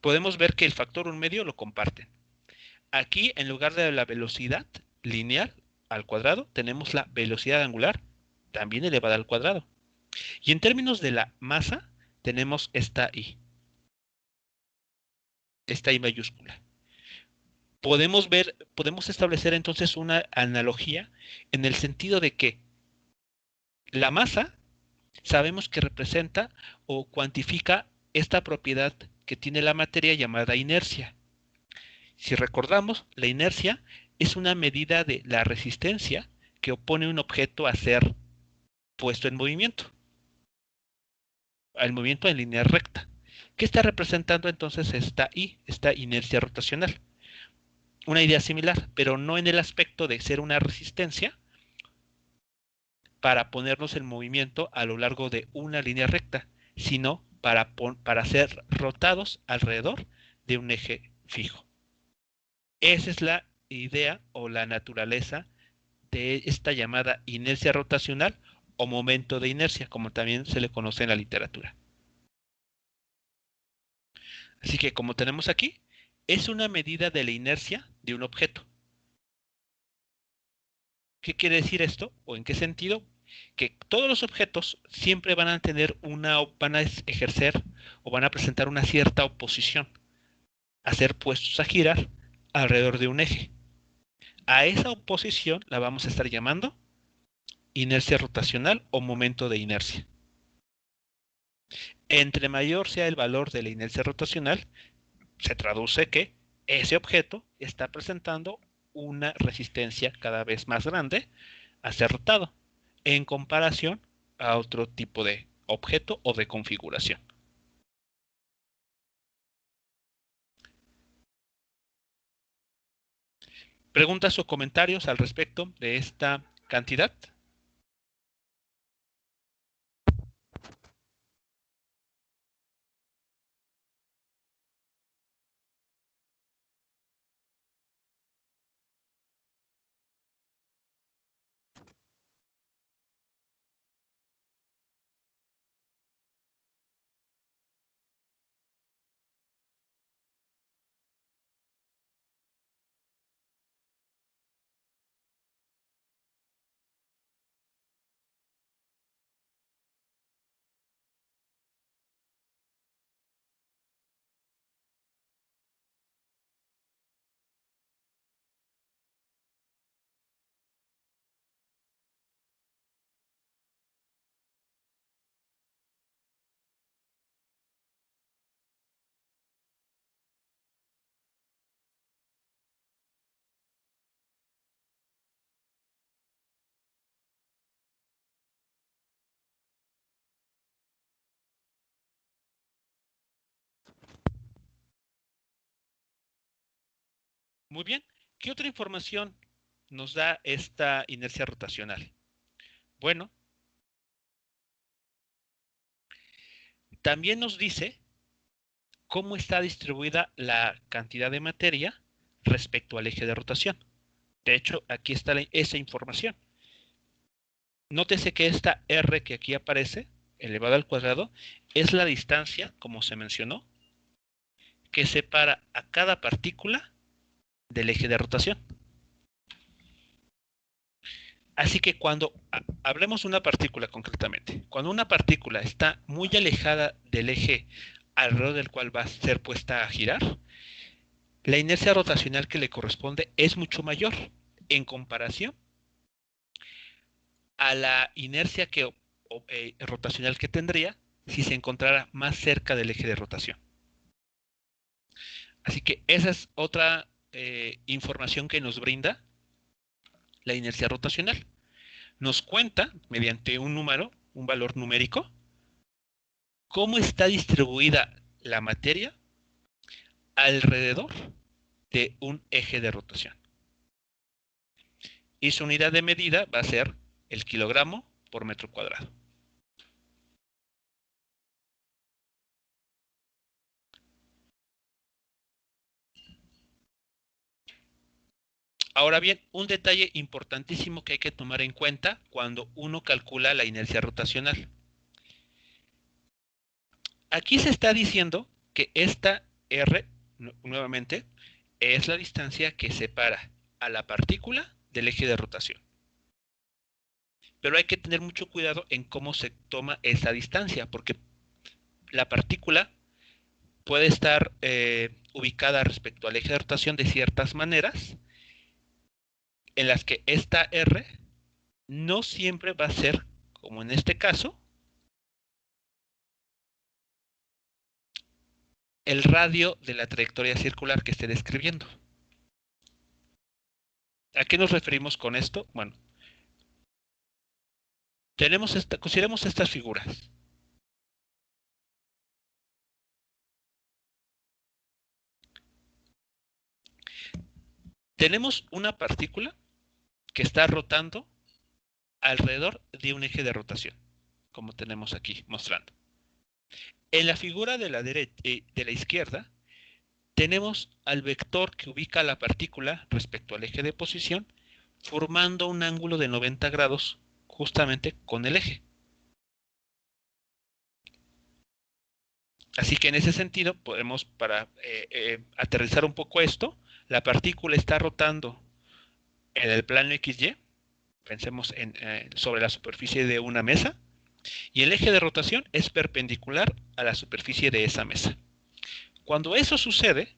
podemos ver que el factor 1/2 lo comparten. Aquí, en lugar de la velocidad lineal al cuadrado, tenemos la velocidad angular también elevada al cuadrado. Y en términos de la masa, tenemos esta I mayúscula. Podemos establecer entonces una analogía en el sentido de que la masa sabemos que representa o cuantifica esta propiedad que tiene la materia llamada inercia. Si recordamos, la inercia es una medida de la resistencia que opone un objeto a ser puesto en movimiento, al movimiento en línea recta. ¿Qué está representando entonces esta inercia rotacional? Una idea similar, pero no en el aspecto de ser una resistencia para ponernos en movimiento a lo largo de una línea recta, sino para ser rotados alrededor de un eje fijo. Esa es la idea o la naturaleza de esta llamada inercia rotacional o momento de inercia, como también se le conoce en la literatura. Así que como tenemos aquí, es una medida de la inercia de un objeto. ¿Qué quiere decir esto? ¿O en qué sentido? Que todos los objetos siempre van a van a ejercer o van a presentar una cierta oposición a ser puestos a girar alrededor de un eje. A esa oposición la vamos a estar llamando inercia rotacional o momento de inercia. Entre mayor sea el valor de la inercia rotacional, se traduce que ese objeto está presentando una resistencia cada vez más grande a ser rotado en comparación a otro tipo de objeto o de configuración. ¿Preguntas o comentarios al respecto de esta cantidad? Muy bien. ¿Qué otra información nos da esta inercia rotacional? Bueno, también nos dice cómo está distribuida la cantidad de materia respecto al eje de rotación. De hecho, aquí está esa información. Nótese que esta R que aquí aparece, elevada al cuadrado, es la distancia, como se mencionó, que separa a cada partícula del eje de rotación. Así que cuando hablemos de una partícula concretamente, cuando una partícula está muy alejada del eje alrededor del cual va a ser puesta a girar, la inercia rotacional que le corresponde es mucho mayor en comparación a la inercia rotacional que tendría si se encontrara más cerca del eje de rotación. Así que esa es otra información que nos brinda la inercia rotacional. Nos cuenta, mediante un número, un valor numérico, cómo está distribuida la materia alrededor de un eje de rotación. Y su unidad de medida va a ser el kilogramo por metro cuadrado. Ahora bien, un detalle importantísimo que hay que tomar en cuenta cuando uno calcula la inercia rotacional. Aquí se está diciendo que esta R, nuevamente, es la distancia que separa a la partícula del eje de rotación. Pero hay que tener mucho cuidado en cómo se toma esa distancia, porque la partícula puede estar ubicada respecto al eje de rotación de ciertas maneras, en las que esta R no siempre va a ser, como en este caso, el radio de la trayectoria circular que esté describiendo. ¿A qué nos referimos con esto? Bueno, consideremos estas figuras. Tenemos una partícula que está rotando alrededor de un eje de rotación, como tenemos aquí mostrando. En la figura de la izquierda, tenemos al vector que ubica la partícula respecto al eje de posición, formando un ángulo de 90 grados justamente con el eje. Así que en ese sentido, podemos, para aterrizar un poco esto, la partícula está rotando en el plano XY, pensemos sobre la superficie de una mesa, y el eje de rotación es perpendicular a la superficie de esa mesa. Cuando eso sucede,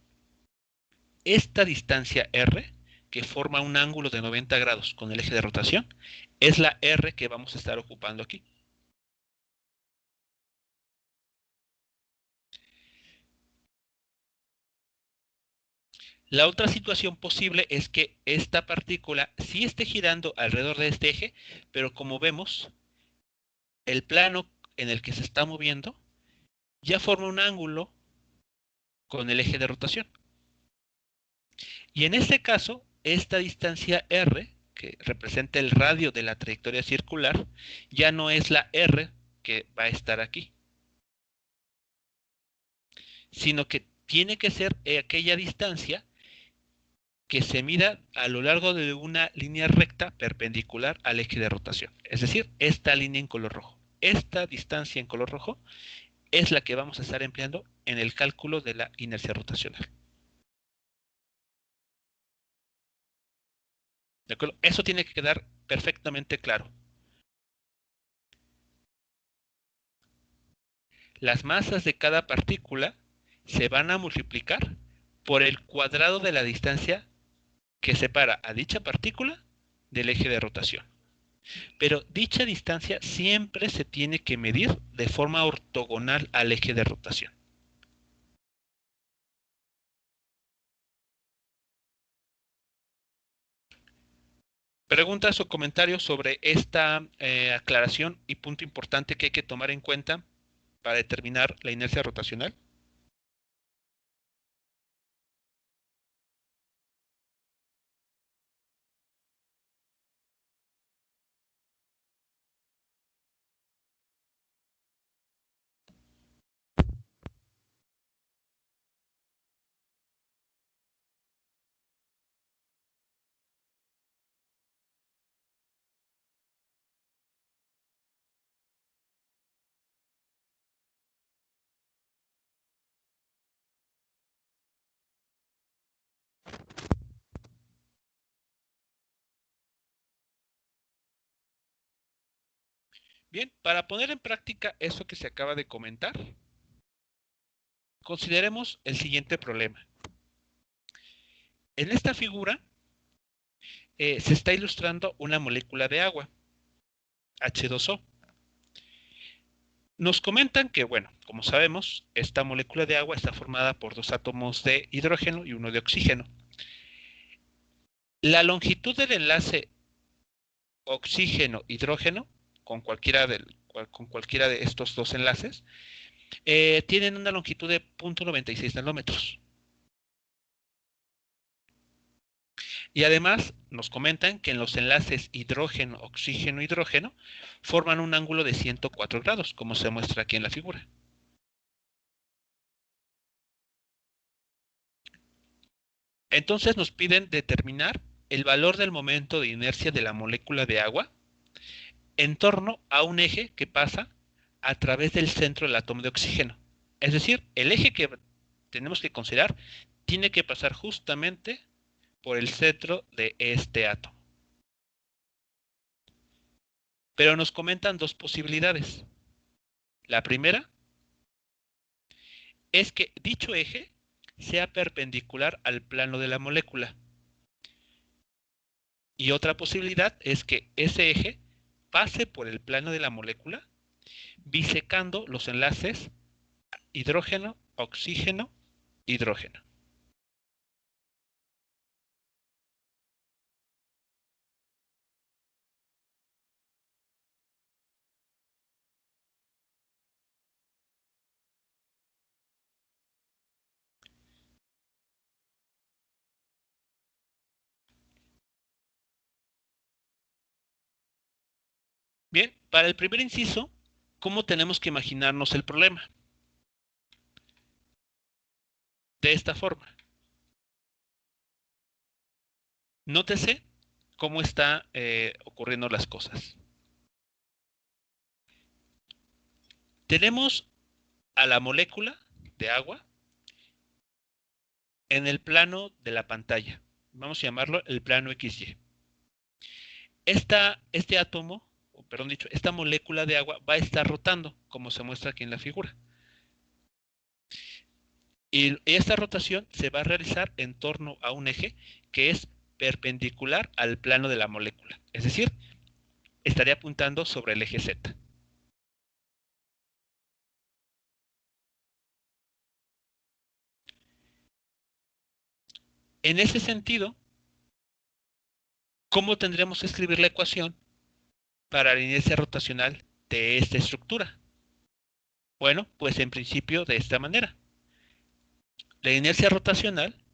esta distancia R, que forma un ángulo de 90 grados con el eje de rotación, es la R que vamos a estar ocupando aquí. La otra situación posible es que esta partícula sí esté girando alrededor de este eje, pero como vemos, el plano en el que se está moviendo ya forma un ángulo con el eje de rotación. Y en este caso, esta distancia R, que representa el radio de la trayectoria circular, ya no es la R que va a estar aquí, sino que tiene que ser aquella distancia que se mida a lo largo de una línea recta perpendicular al eje de rotación. Es decir, esta línea en color rojo. Esta distancia en color rojo es la que vamos a estar empleando en el cálculo de la inercia rotacional. ¿De acuerdo? Eso tiene que quedar perfectamente claro. Las masas de cada partícula se van a multiplicar por el cuadrado de la distancia que separa a dicha partícula del eje de rotación. Pero dicha distancia siempre se tiene que medir de forma ortogonal al eje de rotación. ¿Preguntas o comentarios sobre esta aclaración y punto importante que hay que tomar en cuenta para determinar la inercia rotacional? Bien, para poner en práctica eso que se acaba de comentar, consideremos el siguiente problema. En esta figura se está ilustrando una molécula de agua, H2O. Nos comentan que, bueno, como sabemos, esta molécula de agua está formada por dos átomos de hidrógeno y uno de oxígeno. La longitud del enlace oxígeno-hidrógeno con cualquiera de estos dos enlaces tienen una longitud de 0.96 nanómetros. Y además nos comentan que en los enlaces hidrógeno, oxígeno, hidrógeno forman un ángulo de 104 grados, como se muestra aquí en la figura. Entonces nos piden determinar el valor del momento de inercia de la molécula de agua en torno a un eje que pasa a través del centro del átomo de oxígeno. Es decir, el eje que tenemos que considerar tiene que pasar justamente por el centro de este átomo. Pero nos comentan dos posibilidades. La primera es que dicho eje sea perpendicular al plano de la molécula. Y otra posibilidad es que ese eje pase por el plano de la molécula, bisecando los enlaces hidrógeno, oxígeno, hidrógeno. Bien, para el primer inciso, ¿cómo tenemos que imaginarnos el problema? De esta forma. Nótese cómo están ocurriendo las cosas. Tenemos a la molécula de agua en el plano de la pantalla. Vamos a llamarlo el plano XY. Este átomo, perdón dicho, esta molécula de agua va a estar rotando, como se muestra aquí en la figura. Y esta rotación se va a realizar en torno a un eje que es perpendicular al plano de la molécula. Es decir, estaría apuntando sobre el eje Z. En ese sentido, ¿cómo tendremos que escribir la ecuación para la inercia rotacional de esta estructura? Bueno, pues en principio de esta manera. La inercia rotacional,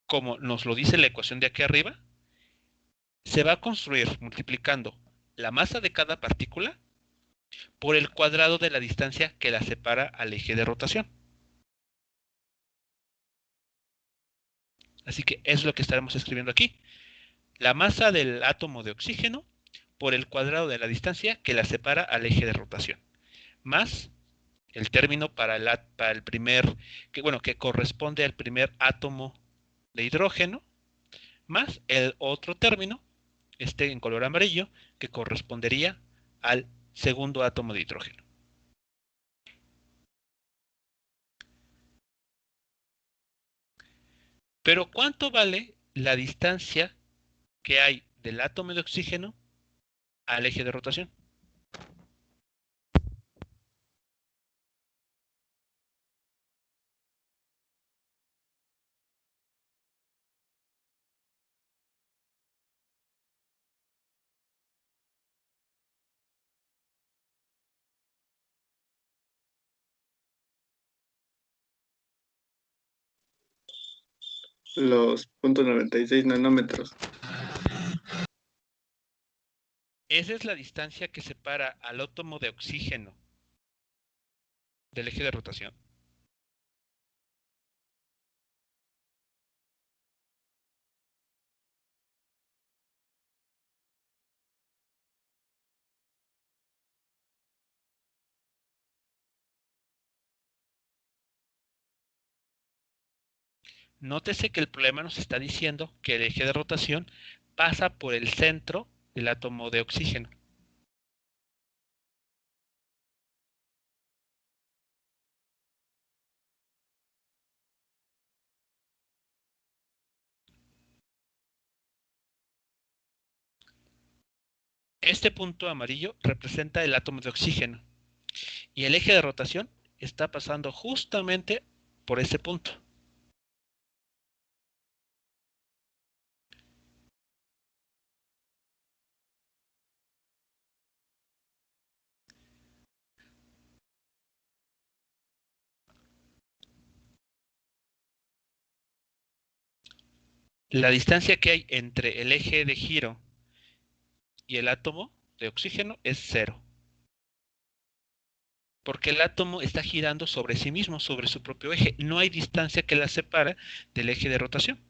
como nos lo dice la ecuación de aquí arriba, se va a construir multiplicando la masa de cada partícula por el cuadrado de la distancia que la separa al eje de rotación. Así que es lo que estaremos escribiendo aquí. La masa del átomo de oxígeno por el cuadrado de la distancia que la separa al eje de rotación. Más el término para el primer, que corresponde al primer átomo de hidrógeno, más el otro término, este en color amarillo, que correspondería al segundo átomo de hidrógeno. Pero ¿cuánto vale la distancia que hay del átomo de oxígeno al eje de rotación? Los 0.96 nanómetros. Esa es la distancia que separa al átomo de oxígeno del eje de rotación. Nótese que el problema nos está diciendo que el eje de rotación pasa por el centro del átomo de oxígeno. Este punto amarillo representa el átomo de oxígeno y el eje de rotación está pasando justamente por ese punto. La distancia que hay entre el eje de giro y el átomo de oxígeno es cero, porque el átomo está girando sobre sí mismo, sobre su propio eje. No hay distancia que la separe del eje de rotación.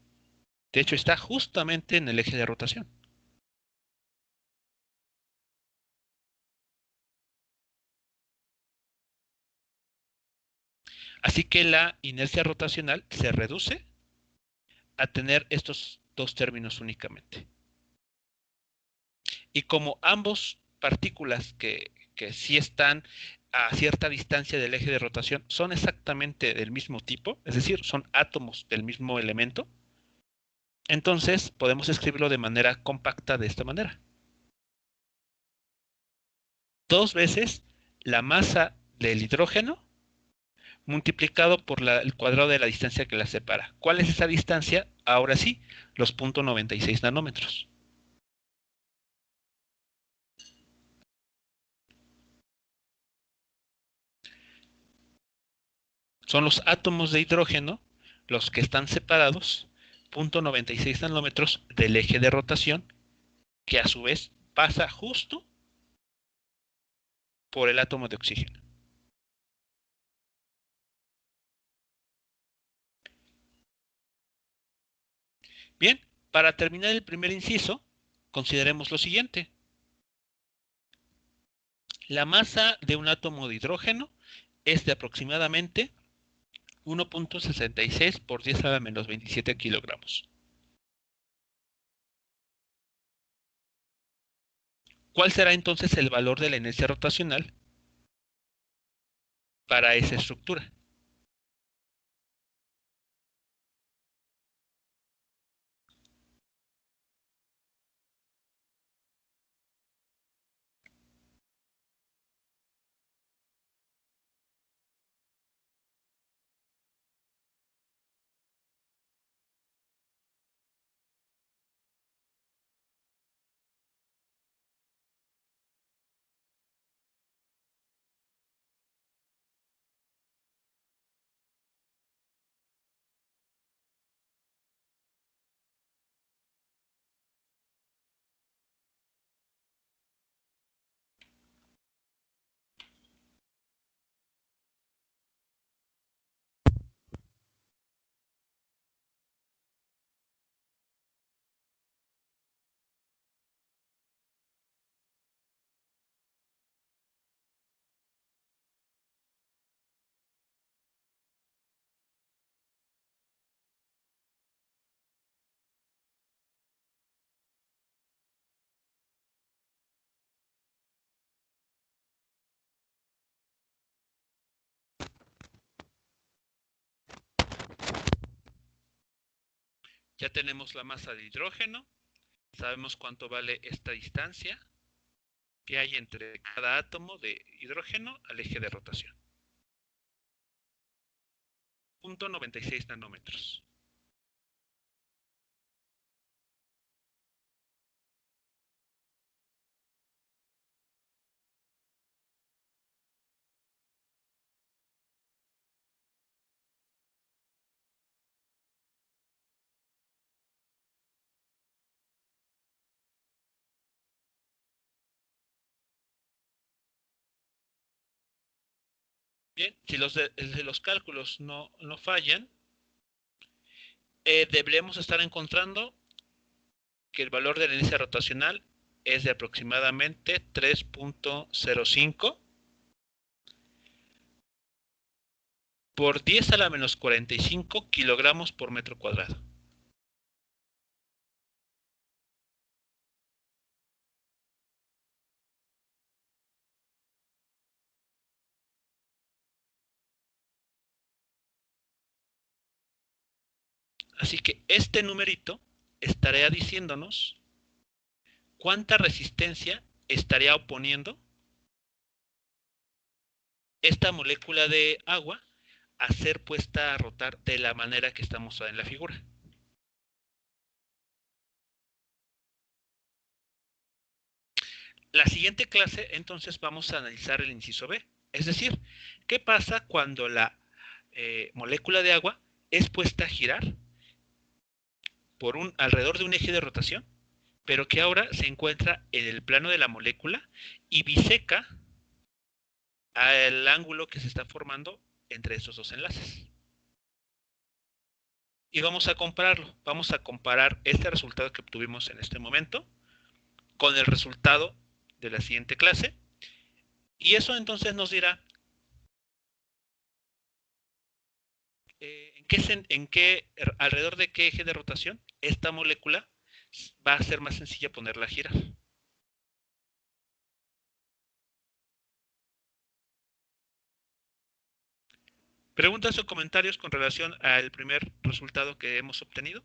De hecho, está justamente en el eje de rotación. Así que la inercia rotacional se reduce a tener estos dos términos únicamente. Y como ambos partículas que sí están a cierta distancia del eje de rotación son exactamente del mismo tipo, es decir, son átomos del mismo elemento, entonces podemos escribirlo de manera compacta de esta manera. 2 veces la masa del hidrógeno multiplicado por el cuadrado de la distancia que la separa. ¿Cuál es esa distancia? Ahora sí, los 0.96 nanómetros. Son los átomos de hidrógeno los que están separados 0.96 nanómetros del eje de rotación, que a su vez pasa justo por el átomo de oxígeno. Bien, para terminar el primer inciso, consideremos lo siguiente. La masa de un átomo de hidrógeno es de aproximadamente 1.66 por 10 a la menos 27 kilogramos. ¿Cuál será entonces el valor de la inercia rotacional para esa estructura? Ya tenemos la masa de hidrógeno, sabemos cuánto vale esta distancia que hay entre cada átomo de hidrógeno al eje de rotación. 0.96 nanómetros. Bien, si los de los cálculos no fallan, deberíamos estar encontrando que el valor de la inercia rotacional es de aproximadamente 3.05 por 10 a la menos 45 kilogramos por metro cuadrado. Así que este numerito estaría diciéndonos cuánta resistencia estaría oponiendo esta molécula de agua a ser puesta a rotar de la manera que está mostrada en la figura. La siguiente clase, entonces, vamos a analizar el inciso B. Es decir, ¿qué pasa cuando la molécula de agua es puesta a girar por alrededor de un eje de rotación, pero que ahora se encuentra en el plano de la molécula y biseca al ángulo que se está formando entre estos dos enlaces? Y vamos a compararlo. Vamos a comparar este resultado que obtuvimos en este momento con el resultado de la siguiente clase. Y eso entonces nos dirá alrededor de qué eje de rotación esta molécula va a ser más sencilla ponerla a girar. ¿Preguntas o comentarios con relación al primer resultado que hemos obtenido?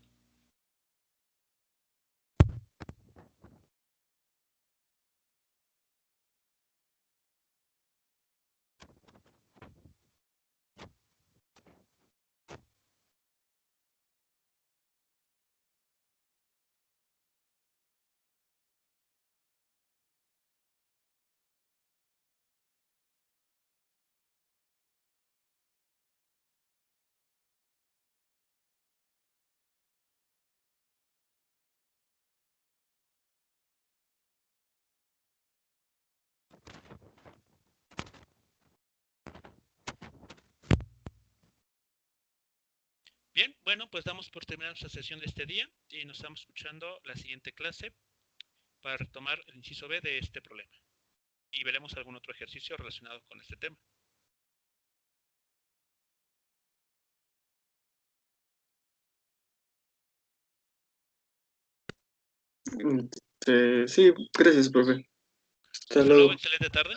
Bien, bueno, pues damos por terminada nuestra sesión de este día y nos estamos escuchando la siguiente clase para retomar el inciso B de este problema. Y veremos algún otro ejercicio relacionado con este tema. Sí, gracias, profe. Hasta luego, excelente tarde.